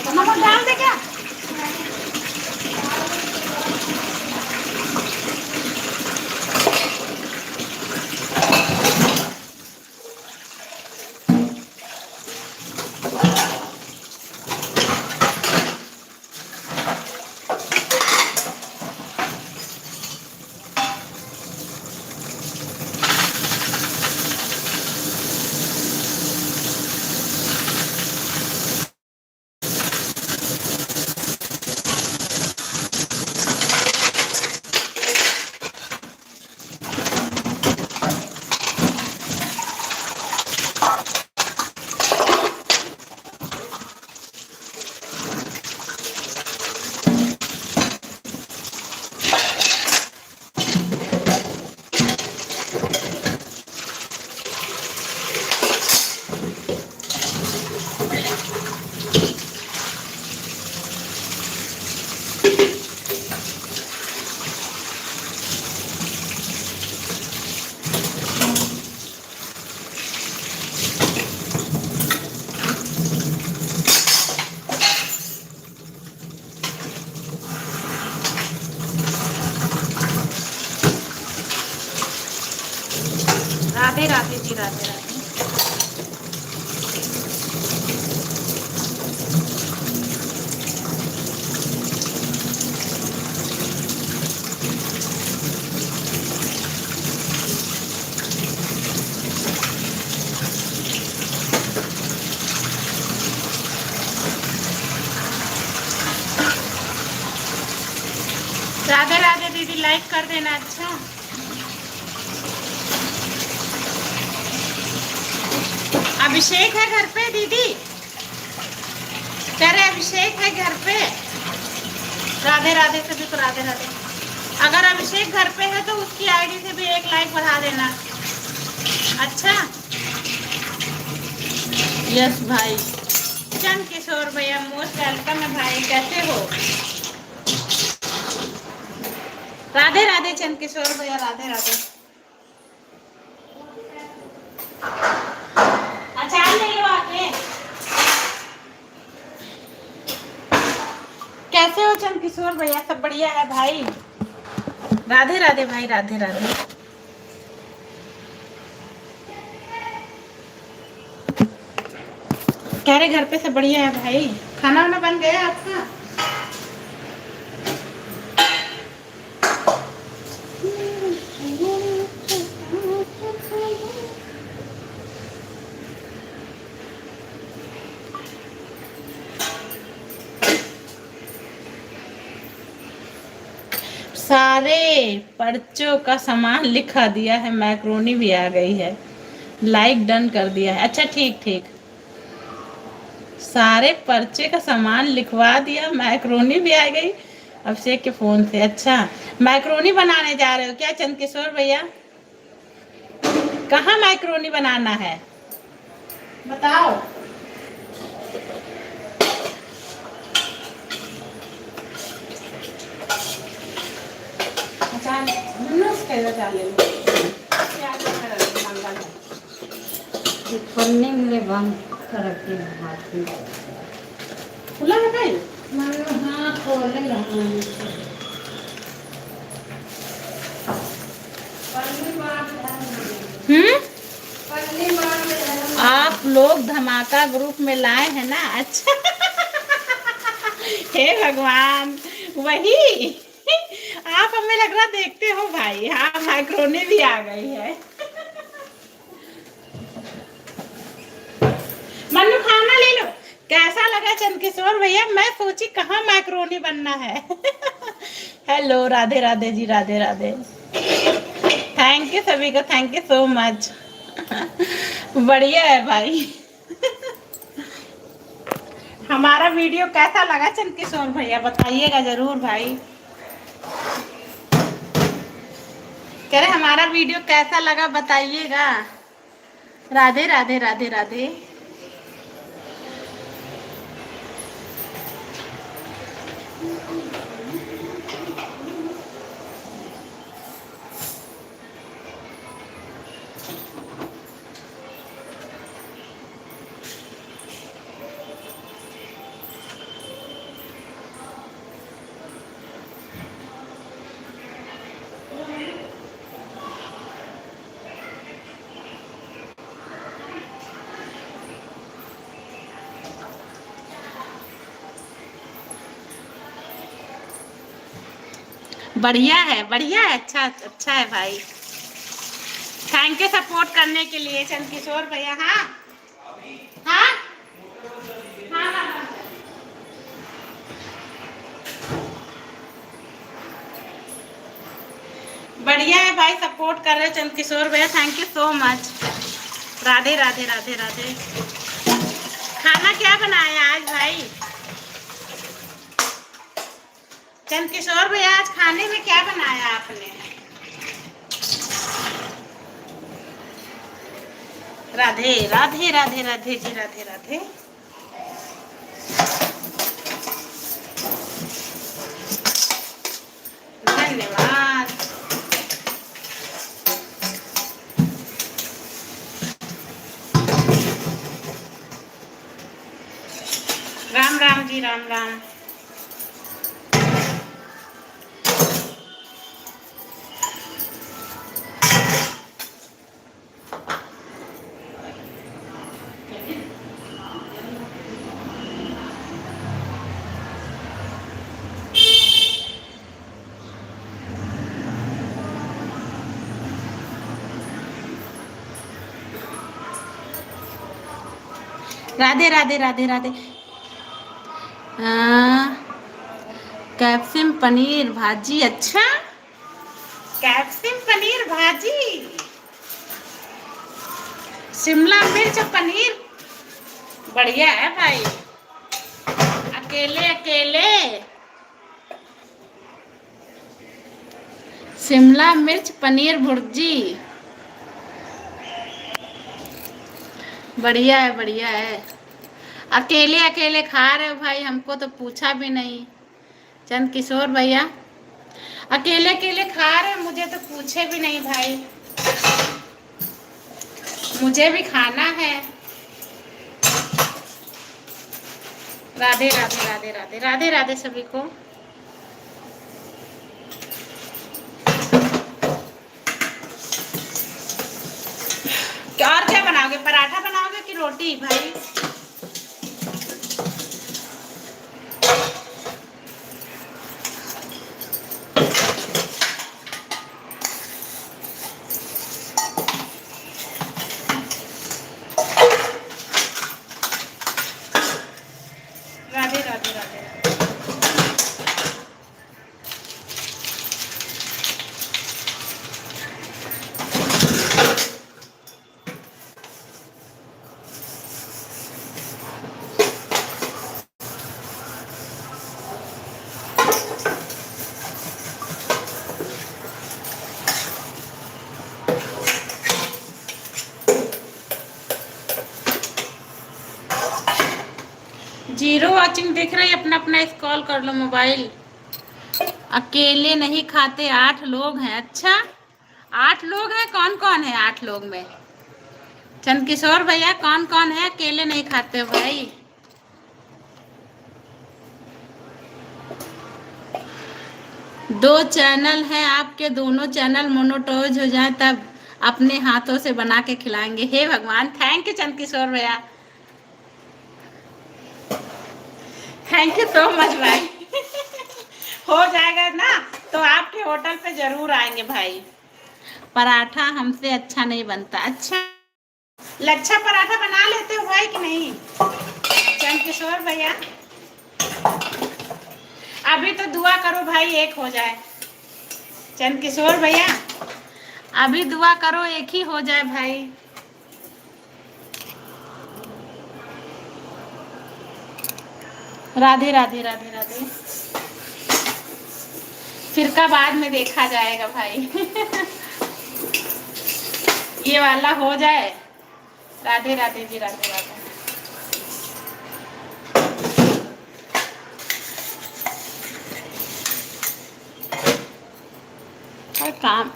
नमक डाल दे क्या? राधे राधे जी, राधे राधे। राधे राधे दीदी, लाइक कर देना। अच्छा, अभिषेक है घर पे दीदी? कह रहे अभिषेक है घर पे। राधे राधे, सभी को राधे राधे। अगर अभिषेक घर पे है तो उसकी आईडी से भी एक लाइक बढ़ा देना। अच्छा यस भाई। चंद किशोर भैया मोस्ट वेलकम है भाई, कैसे हो? राधे राधे चंद किशोर भैया, राधे राधे। अचार ले लो आके। कैसे हो चंद किशोर भैया? सब बढ़िया है भाई। राधे राधे भाई, राधे राधे। कह रहे घर पे सब बढ़िया है भाई। खाना वाना बन गया आपका? सारे पर्चों का सामान लिखा दिया है, मैक्रोनी भी आ गई है, लाइक डन कर दिया है। अच्छा ठीक ठीक, सारे पर्चे का सामान लिखवा दिया, मैक्रोनी भी आ गई अभिषेक के फोन से। अच्छा मैक्रोनी बनाने जा रहे हो क्या चंद किशोर भैया? कहाँ मैक्रोनी बनाना है बताओ। पन्नी में बंद कर के हाथ में खुला है भाई? हाँ खोले हम्म, आप लोग धमाका ग्रुप में लाए हैं ना? अच्छा हे भगवान, वही आप हमें लग रहा देखते हो भाई। हाँ मैक्रोनी भी आ गई है। मन्नू खाना ले लो। कैसा लगा चंद किशोर भैया? मैं सोची कहाँ मैक्रोनी बनना है। Hello Radhe Radhe ji, Radhe Radhe. Thank you सभी को, थैंक यू सो मच। बढ़िया है भाई। हमारा वीडियो कैसा लगा चंद किशोर भैया? बताइएगा जरूर भाई। कह रहे हमारा वीडियो कैसा लगा बताइएगा। राधे राधे, राधे राधे। बढ़िया है, बढ़िया है, अच्छा अच्छा है भाई। थैंक यू सपोर्ट करने के लिए चंद किशोर भैया। हाँ हाँ हाँ हाँ हाँ। बढ़िया है भाई, सपोर्ट कर रहे हो चंद किशोर भैया, thank you so much. Radhe Radhe, Radhe Radhe. खाना क्या बनाया आज भाई? चंद किशोर भैया आज खाने में क्या बनाया आपने? राधे राधे, राधे राधे जी, राधे राधे। धन्यवाद। राम राम जी, राम राम। राधे राधे, राधे राधे। कैप्सिम पनीर भाजी। अच्छा कैप्सिम पनीर भाजी, शिमला मिर्च पनीर, बढ़िया है भाई। अकेले अकेले शिमला मिर्च पनीर भुर्जी। बढ़िया है, बढ़िया है। अकेले अकेले खा रहे हो भाई, हमको तो पूछा भी नहीं। चंद किशोर भैया अकेले अकेले खा रहे हो, मुझे तो पूछे भी नहीं भाई। मुझे भी खाना है। राधे राधे राधे राधे राधे राधे सभी को। और क्या बनाओगे, पराठा बनाओगे कि रोटी भाई? राधे राधे राधे राधे। जीरो वॉचिंग दिख रही, अपना अपना स्क्रॉल कर लो मोबाइल। अकेले नहीं खाते, 8 लोग हैं। अच्छा 8 लोग हैं, कौन कौन है 8 लोग में? चंद किशोर भैया कौन कौन है अकेले नहीं खाते हो भाई? दो चैनल हैं आपके, दोनों चैनल मोनोटाइज हो जाए तब अपने हाथों से बना के खिलाएंगे। हे भगवान, थैंक यू चंद किशोर भैया, थैंक यू सो मच भाई। हो जाएगा ना तो आपके होटल पे जरूर आएंगे भाई। पराठा हमसे अच्छा नहीं बनता। अच्छा लच्छा पराठा बना लेते हो भाई कि नहीं चंद किशोर भैया? अभी तो दुआ करो भाई एक हो जाए। चंद किशोर भैया अभी दुआ करो एक ही हो जाए भाई। राधे राधे राधे राधे। फिर का बाद में देखा जाएगा भाई। ये वाला हो जाए। राधे राधे जी, राधे राधे। और काम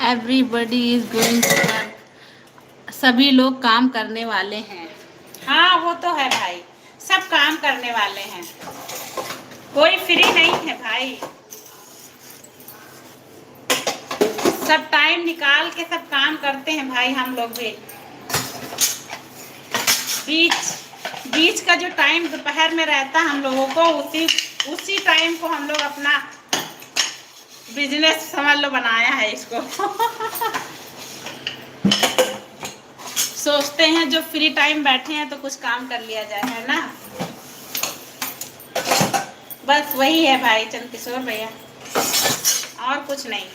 everybody is going to work. सभी लोग काम करने वाले हैं। हाँ वो तो है भाई, सब काम करने वाले हैं, कोई फ्री नहीं है भाई। सब टाइम निकाल के सब काम करते हैं भाई। हम लोग भी बीच का जो टाइम दोपहर में रहता हम लोगों को, उसी टाइम को हम लोग अपना बिजनेस समझ लो बनाया है इसको। सोचते हैं जो फ्री टाइम बैठे हैं तो कुछ काम कर लिया जाए, है ना? बस वही है भाई चंद किशोर भैया, और कुछ नहीं।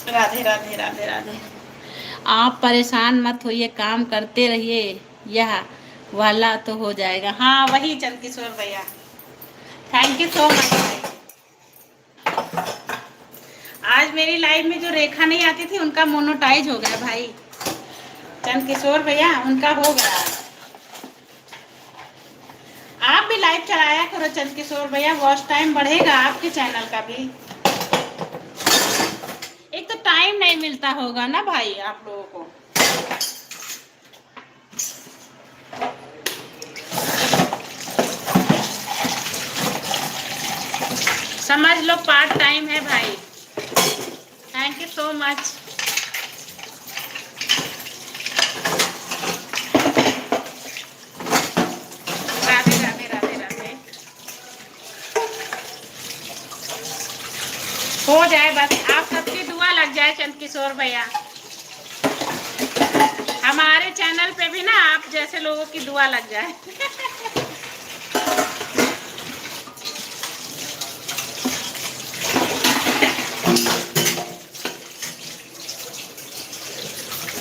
राधे राधे राधे राधे। आप परेशान मत होइए, काम करते रहिए, यह वाला तो हो जाएगा। हाँ वही चंद किशोर भैया, थैंक यू सो मच भाई। आज मेरी लाइव में जो रेखा नहीं आती थी उनका मोनोटाइज हो गया भाई। चंद किशोर भैया उनका हो गया। आप भी लाइव चलाया करो चंद किशोर भैया, वॉच टाइम बढ़ेगा आपके चैनल का भी। एक तो टाइम नहीं मिलता होगा ना भाई आप लोगों को। समझ लो पार्ट टाइम है भाई। Thank you so much. Radhe Radhe Radhe Radhe. हो जाए बस, आप सबकी दुआ लग जाए चंद किशोर भैया। हमारे चैनल पे भी ना आप जैसे लोगों की दुआ लग जाए।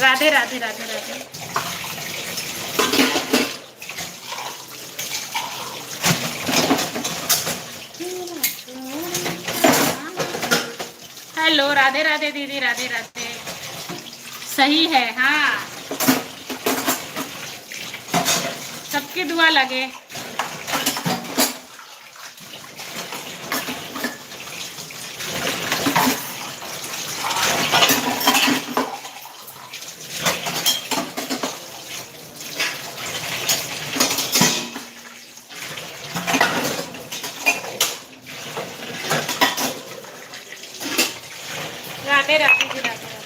राधे राधे राधे राधे। हेलो, राधे राधे दीदी, राधे राधे। सही है, हाँ, सबकी दुआ लगे। राधे राधे जी, राधे राधे।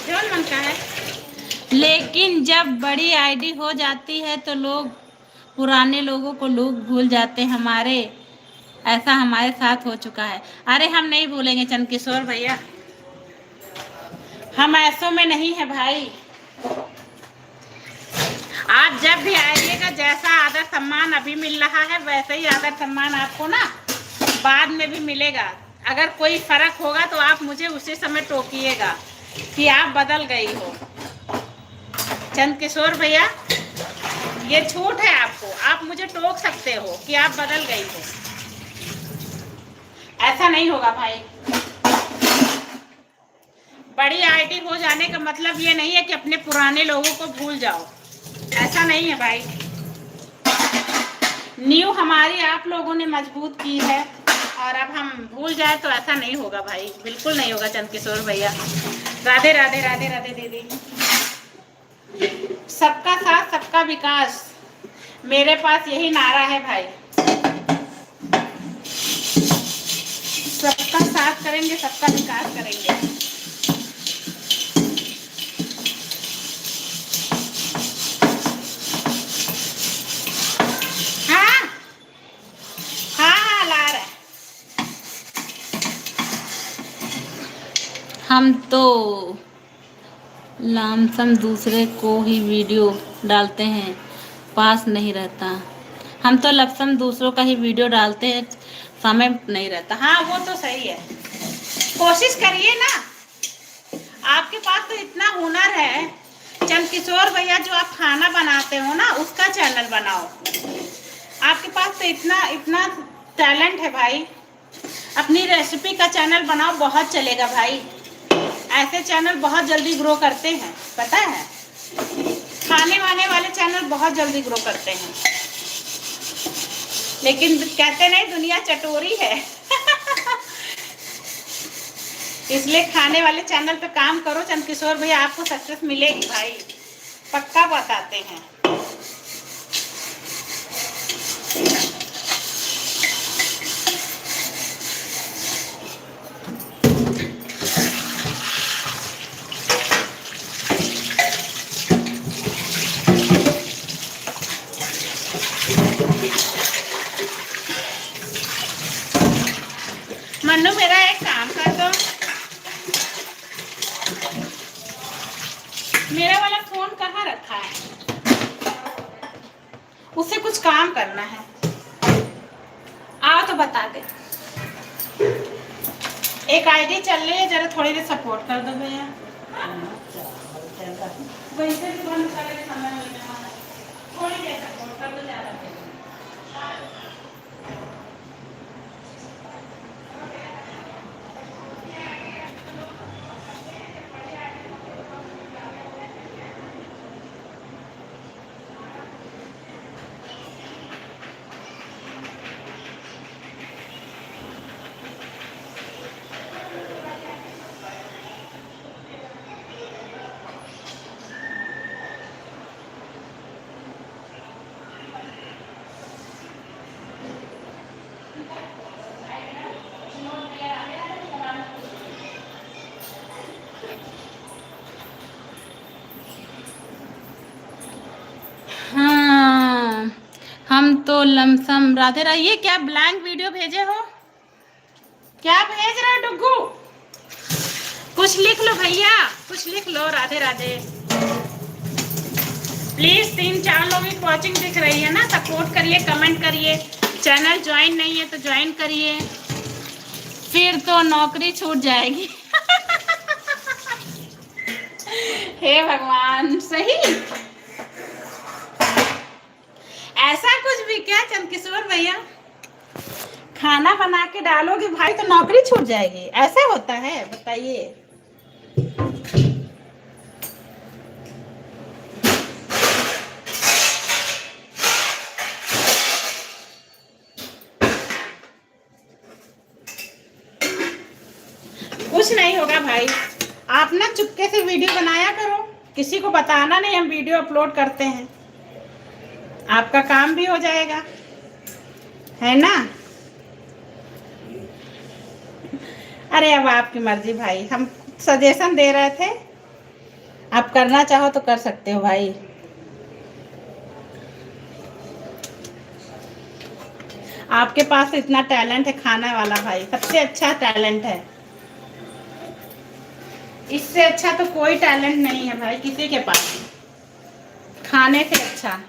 जौन मन का है। लेकिन जब बड़ी आईडी हो जाती है तो लोग, पुराने लोगों को लोग भूल जाते हैं। ऐसा हमारे साथ हो चुका है। अरे हम नहीं भूलेंगे चंदकिशोर भैया, हम ऐसों में नहीं है भाई। आप जब भी आइएगा, जैसा आदर सम्मान अभी मिल रहा है वैसे ही आदर सम्मान आपको ना बाद में भी मिलेगा। अगर कोई फर्क होगा तो आप मुझे उसी समय टोकिएगा कि आप बदल गई हो। चंदकिशोर भैया, ये छूट है आपको, आप मुझे टोक सकते हो कि आप बदल गई हो। ऐसा नहीं होगा भाई। बड़ी आईडी हो जाने का मतलब ये नहीं है कि अपने पुराने लोगों को भूल जाओ, ऐसा नहीं है भाई। न्यू हमारी आप लोगों ने मजबूत की है और अब हम भूल जाए तो ऐसा नहीं होगा भाई, बिल्कुल नहीं होगा चंदकिशोर भैया। राधे राधे राधे राधे दीदी। सबका साथ सबका विकास, मेरे पास यही नारा है भाई। सबका साथ करेंगे, सबका विकास करेंगे। हाँ हाँ हाँ, ला रहा है। हम तो लामसम दूसरे को ही वीडियो डालते हैं, पास नहीं रहता। हम तो लपसम दूसरों का ही वीडियो डालते हैं, समय नहीं रहता। हाँ, वो तो सही है। कोशिश करिए ना, आपके पास तो इतना हुनर है चंदकिशोर भैया। जो आप खाना बनाते हो ना, उसका चैनल बनाओ। आपके पास तो इतना टैलेंट है भाई। अपनी रेसिपी का चैनल बनाओ, बहुत चलेगा भाई। ऐसे चैनल बहुत जल्दी ग्रो करते हैं, पता है। खाने वाने वाले चैनल बहुत जल्दी ग्रो करते हैं, लेकिन कहते नहीं दुनिया चटोरी है। इसलिए खाने वाले चैनल पे काम करो चंदकिशोर भैया, आपको सक्सेस मिलेगी भाई, पक्का बताते हैं। मन्नू, मेरा एक काम कर दो। मेरा वाला फोन कहाँ रखा है? उससे कुछ काम करना है। आओ तो बता दे। एक आईडी चल रही है, जरा थोड़ी देर सपोर्ट कर दो भैया। वैसे भी बंद करने का समय मिलने वाला है, थोड़ी देर सपोर्ट कर दो, ज्यादा देर। हाँ, हम तो लमसम। राधे राधे। ये क्या ब्लैंक वीडियो भेजे हो? क्या भेज रहे हो डुग्गू? कुछ लिख लो भैया, कुछ लिख लो। राधे राधे। प्लीज 3-4 लोगों की वॉचिंग दिख रही है ना, सपोर्ट करिए, कमेंट करिए, चैनल ज्वाइन नहीं है तो ज्वाइन करिए, फिर तो नौकरी छूट जाएगी। हे भगवान, सही ऐसा कुछ भी क्या चंदकिशोर भैया? खाना बना के डालोगे भाई तो नौकरी छूट जाएगी, ऐसा होता है? बताइए। कुछ नहीं होगा भाई, आप ना चुपके से वीडियो बनाया करो, किसी को बताना नहीं हम वीडियो अपलोड करते हैं, आपका काम भी हो जाएगा, है ना? अरे अब आपकी मर्जी भाई, हम सजेशन दे रहे थे, आप करना चाहो तो कर सकते हो भाई। आपके पास इतना टैलेंट है खाना वाला भाई, सबसे अच्छा टैलेंट है, इससे अच्छा तो कोई टैलेंट नहीं है भाई किसी के पास, खाने से अच्छा।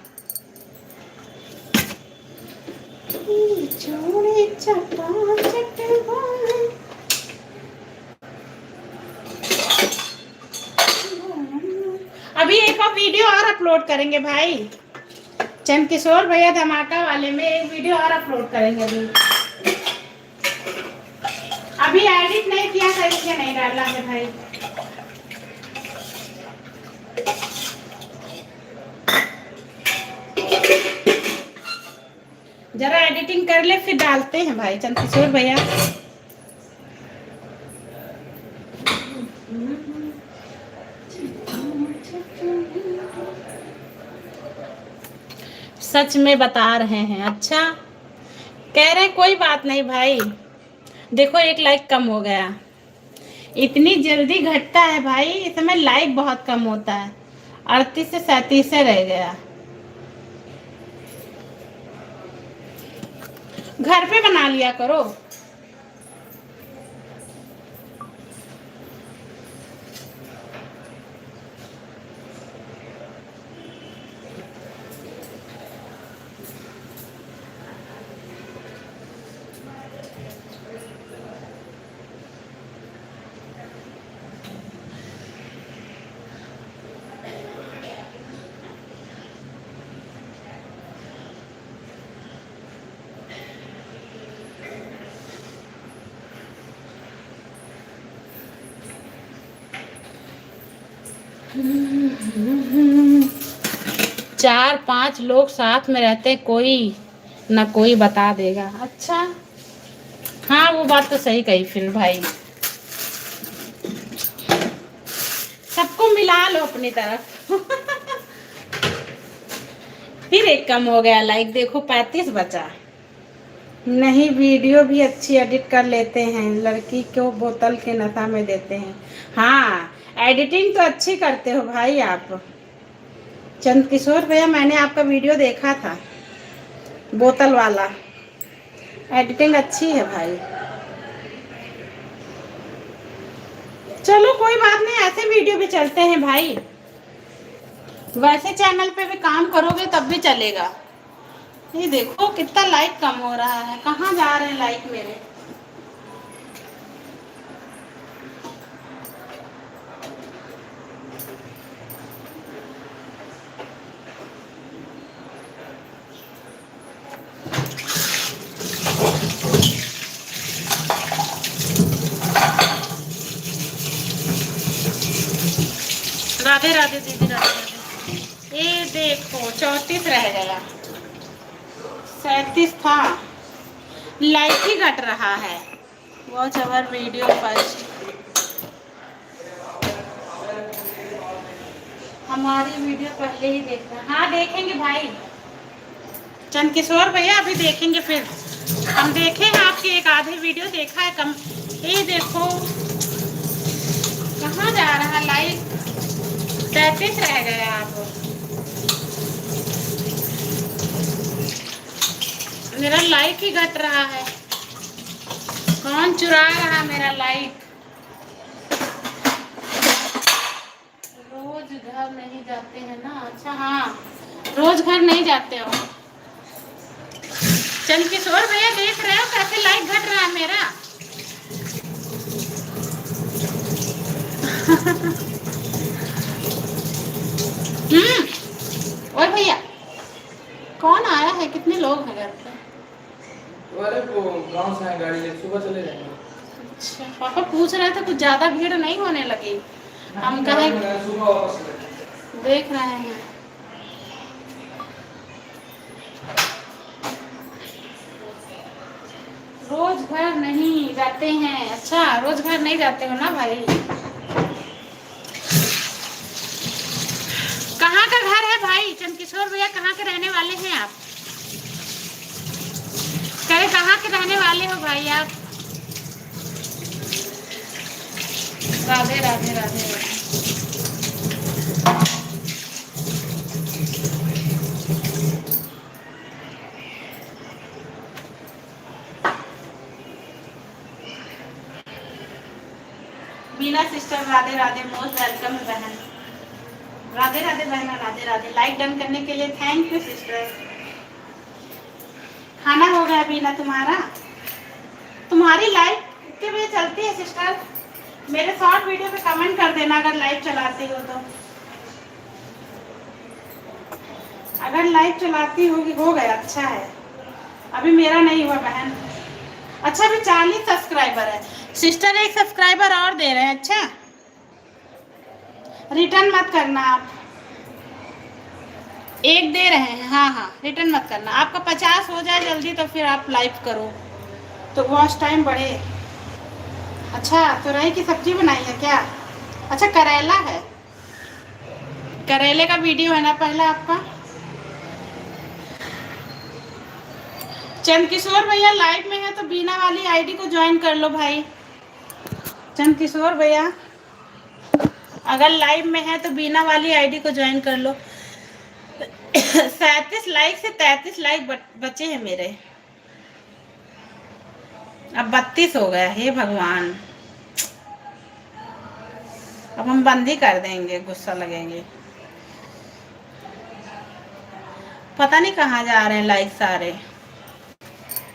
अभी एक और वीडियो और अपलोड करेंगे भाई, चंदकिशोर भैया धमाका वाले में एक वीडियो और अपलोड करेंगे। अभी एडिट नहीं किया था इसलिए नहीं डाला है भाई। जरा एडिटिंग कर ले फिर डालते हैं भाई चंदकिशोर भैया। सच में बता रहे हैं, अच्छा कह रहे कोई बात नहीं भाई। देखो एक लाइक कम हो गया, इतनी जल्दी घटता है भाई, इस समय लाइक बहुत कम होता है, 38 से 37 रह गया। घर पे बना लिया करो। चार पांच लोग साथ में रहते, कोई ना कोई बता देगा। अच्छा हाँ वो बात तो सही कही फिर भाई, सबको मिला लो अपनी तरफ। फिर एक कम हो गया लाइक, देखो 35 बचा। नहीं वीडियो भी अच्छी एडिट कर लेते हैं, लड़की को बोतल के नशा में देते हैं। हाँ एडिटिंग तो अच्छी करते हो भाई आप चंदकिशोर भैया, मैंने आपका वीडियो देखा था बोतल वाला, एडिटिंग अच्छी है भाई। चलो कोई बात नहीं, ऐसे वीडियो भी चलते हैं भाई, वैसे चैनल पे भी काम करोगे तब भी चलेगा। ये देखो कितना लाइक कम हो रहा है, कहाँ जा रहे हैं लाइक मेरे? राधे राधे दीदी, राधे राधे। ये देखो 34 रह गया, 37 था, लाइक ही घट रहा है। वॉच अवर वीडियो फर्स्ट, हमारी वीडियो पहले ही देखते हैं। हाँ देखेंगे भाई चंदकिशोर भैया, अभी देखेंगे फिर हम देखे हैं आपके एक आधे वीडियो देखा है कम। ये देखो कहाँ जा रहा लाइक, 33 रह गया। आप मेरा लाइक ही घट रहा है, कौन चुरा रहा मेरा लाइक? रोज घर नहीं जाते हैं ना? अच्छा हाँ रोज घर नहीं जाते हो। चंदकिशोर भैया देख रहे हो कैसे लाइक घट रहा है मेरा। और भैया कौन आया है, कितने लोग हैं घर पे? अरे वो गांव से आए गाड़ी लेके, सुबह चले जाएंगे। अच्छा, पापा पूछ रहे थे कुछ ज्यादा भीड़ नहीं होने लगी, हम कहे सुबह वापस चले। देख रहे हैं। रोज घर नहीं जाते हैं? अच्छा, रोज घर नहीं जाते हो ना भाई। कहाँ का घर है भाई? चंदकिशोर भैया कहाँ के रहने वाले हैं आप? कहे कहाँ के रहने वाले हो भाई आप? Radhe Radhe Radhe Radhe. Bina sister Radhe Radhe, most welcome बहन। राधे राधे बहना, राधे राधे। लाइक डन करने के लिए थैंक यू सिस्टर। खाना हो गया बीना तुम्हारा? तुम्हारी लाइव कितने बजे चलती है सिस्टर? मेरे शॉर्ट वीडियो पे कमेंट कर देना अगर लाइव चलाती हो तो। अगर लाइव चलाती होगी हो गया, अच्छा है। अभी मेरा नहीं हुआ बहन। अच्छा अभी 40 सब्सक्राइबर है सिस्टर, एक सब्सक्राइबर और दे रहे हैं। अच्छा रिटर्न मत करना आप, एक दे रहे हैं। हाँ हाँ रिटर्न मत करना। आपका 50 हो जाए जल्दी तो फिर आप लाइव करो तो वॉच टाइम बढ़े। अच्छा तुरई की सब्जी बनाई है क्या? अच्छा करेला है, करेले का वीडियो है ना पहला आपका। चंदकिशोर भैया लाइव में है तो बीना वाली आईडी को ज्वाइन कर लो भाई। चंदकिशोर भैया अगर लाइव में है तो बीना वाली आईडी को ज्वाइन कर लो। 37 लाइक से 33 लाइक बचे हैं मेरे, अब 32 हो गया। हे भगवान, अब हम बंद ही कर देंगे, गुस्सा लगेंगे। पता नहीं कहाँ जा रहे हैं लाइक सारे।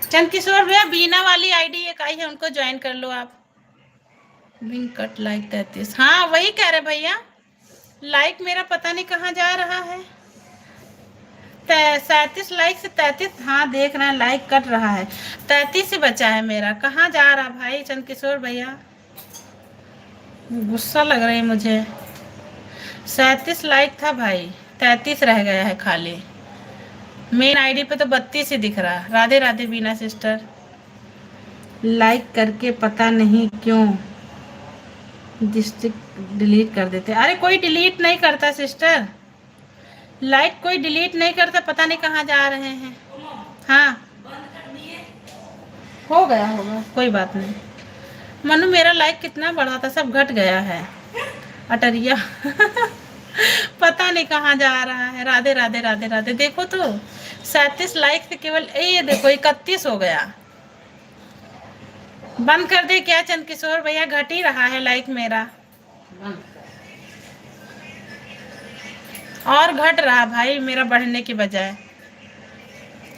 चंदकिशोर भैया बीना वाली आईडी एक आई है, उनको ज्वाइन कर लो आप। कट लाइक 33, हाँ वही कह रहे भैया, लाइक मेरा पता नहीं कहाँ जा रहा है। 37 लाइक से 33, हाँ देख रहे हैं लाइक कट रहा है। 33 से बचा है मेरा, कहाँ जा रहा भाई चंदकिशोर भैया? गुस्सा लग रहा है मुझे। 37 लाइक था भाई, 33 रह गया है खाली। मेन आईडी पे तो 32 ही दिख रहा। राधे राधे बीना सिस्टर। लाइक करके पता नहीं क्यों डिस्ट्रिक्ट डिलीट कर देते। अरे कोई डिलीट नहीं करता सिस्टर, लाइक कोई डिलीट नहीं करता, पता नहीं कहाँ जा रहे हैं। हाँ हो गया होगा, कोई बात नहीं। मनु मेरा लाइक कितना बढ़ा था, सब घट गया है। अटरिया पता नहीं कहाँ जा रहा है। राधे राधे राधे राधे। देखो तो 37 लाइक से केवल ये देखो 31 हो गया। बंद कर दे क्या चंदकिशोर भैया? घट ही रहा है लाइक मेरा, और घट रहा भाई मेरा बढ़ने की बजाय।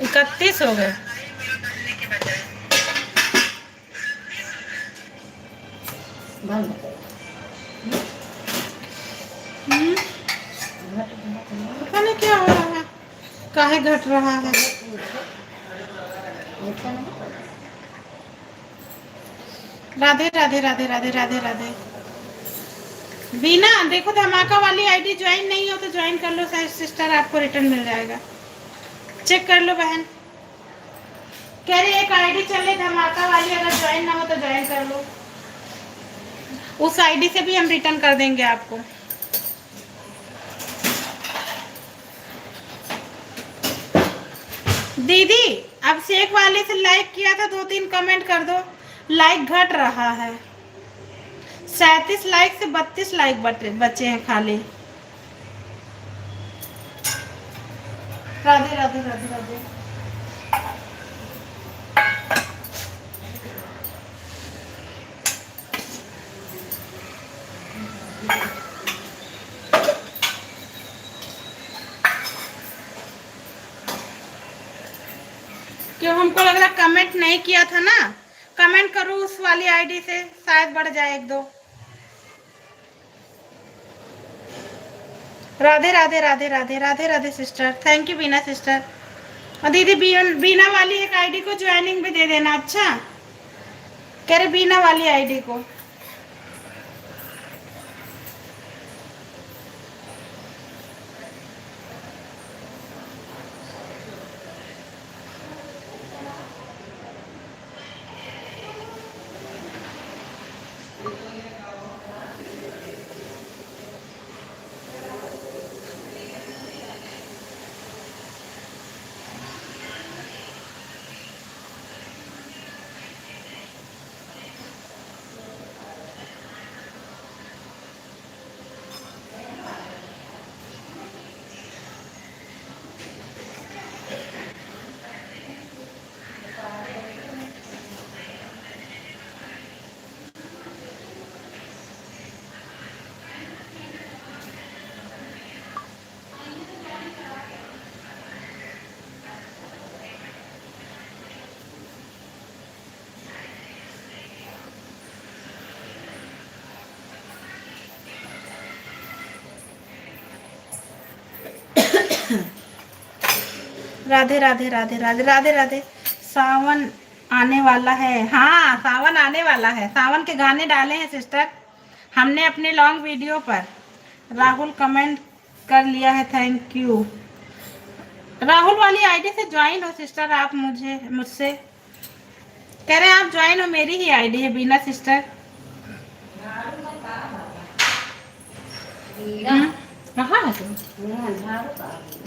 31 हो गए। पता नहीं क्या हो रहा है, काहे घट रहा है। राधे राधे राधे राधे राधे राधे। बीना देखो धमाका वाली आईडी ज्वाइन नहीं हो तो ज्वाइन कर लो सिस्टर, आपको रिटर्न मिल जाएगा। चेक कर लो बहन। कह रही एक आईडी चले धमाका वाली, अगर ज्वाइन ना हो तो ज्वाइन कर लो। उस आईडी से भी हम रिटर्न कर देंगे आपको। दीदी अब शेख वाले से लाइक किया था, 2-3 कमेंट कर दो। लाइक घट रहा है, 37 लाइक से 32 लाइक बचे हैं खाली। राधे राधे राधे राधे। क्यों? हमको लग रहा कमेंट नहीं किया था ना। कमेंट करूँ उस वाली आईडी से, शायद बढ़ जाए 1-2। Radhe Radhe Radhe Radhe Radhe Radhe sister, thank you Beena sister. और दीदी बीना वाली एक आईडी को ज्वाइनिंग भी दे देना। अच्छा कह रहे बीना वाली आईडी को। राधे राधे राधे राधे राधे राधे। सावन आने वाला है। हाँ सावन आने वाला है। सावन के गाने डाले हैं सिस्टर हमने अपने लॉन्ग वीडियो पर। राहुल कमेंट कर लिया है, थैंक यू। राहुल वाली आईडी से ज्वाइन हो सिस्टर आप। मुझसे कह रहे हैं आप ज्वाइन हो, मेरी ही आईडी है बीना सिस्टर। कहाँ है तुम?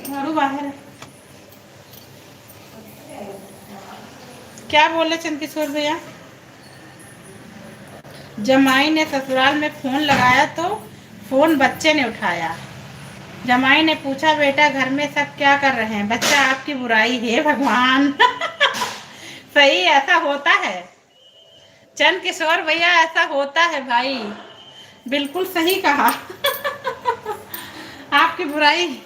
झाड़ू बाहर है। क्या बोले चंदकिशोर भैया? जमाई ने ससुराल में फोन लगाया तो फोन बच्चे ने उठाया। जमाई ने पूछा बेटा घर में सब क्या कर रहे हैं? बच्चा आपकी बुराई है भगवान। सही ऐसा होता है चंदकिशोर भैया, ऐसा होता है भाई, बिल्कुल सही कहा। आपकी बुराई।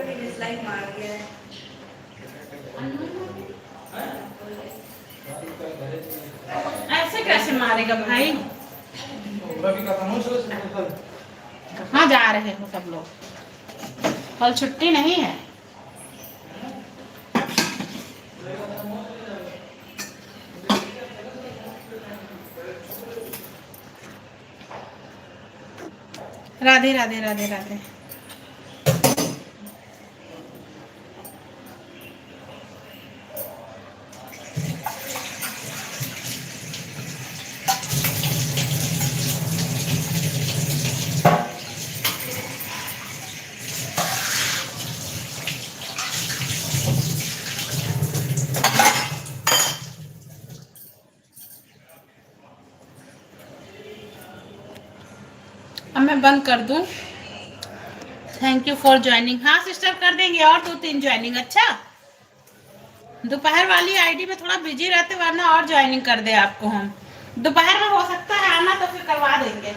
डिसलाइक मार दिया है। ऐसे कैसे मारेगा भाई? हाँ जा रहे हो सब लोग, कल छुट्टी नहीं है। राधे राधे राधे राधे। अब मैं बंद कर दूं। Thank you for joining. हाँ सिस्टर कर देंगे और 2-3 ज्वाइनिंग। अच्छा दोपहर वाली आईडी में थोड़ा बिजी रहते, वरना और ज्वाइनिंग कर दे आपको हम। दोपहर में हो सकता है आना तो फिर करवा देंगे।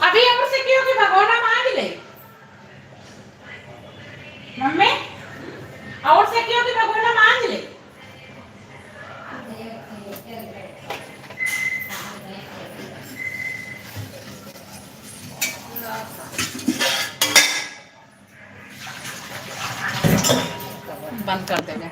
अभी और से क्यों कि भगोना मांग ले मम्मी, और से क्यों कि भगोना मांग ले। बंद कर देंगे।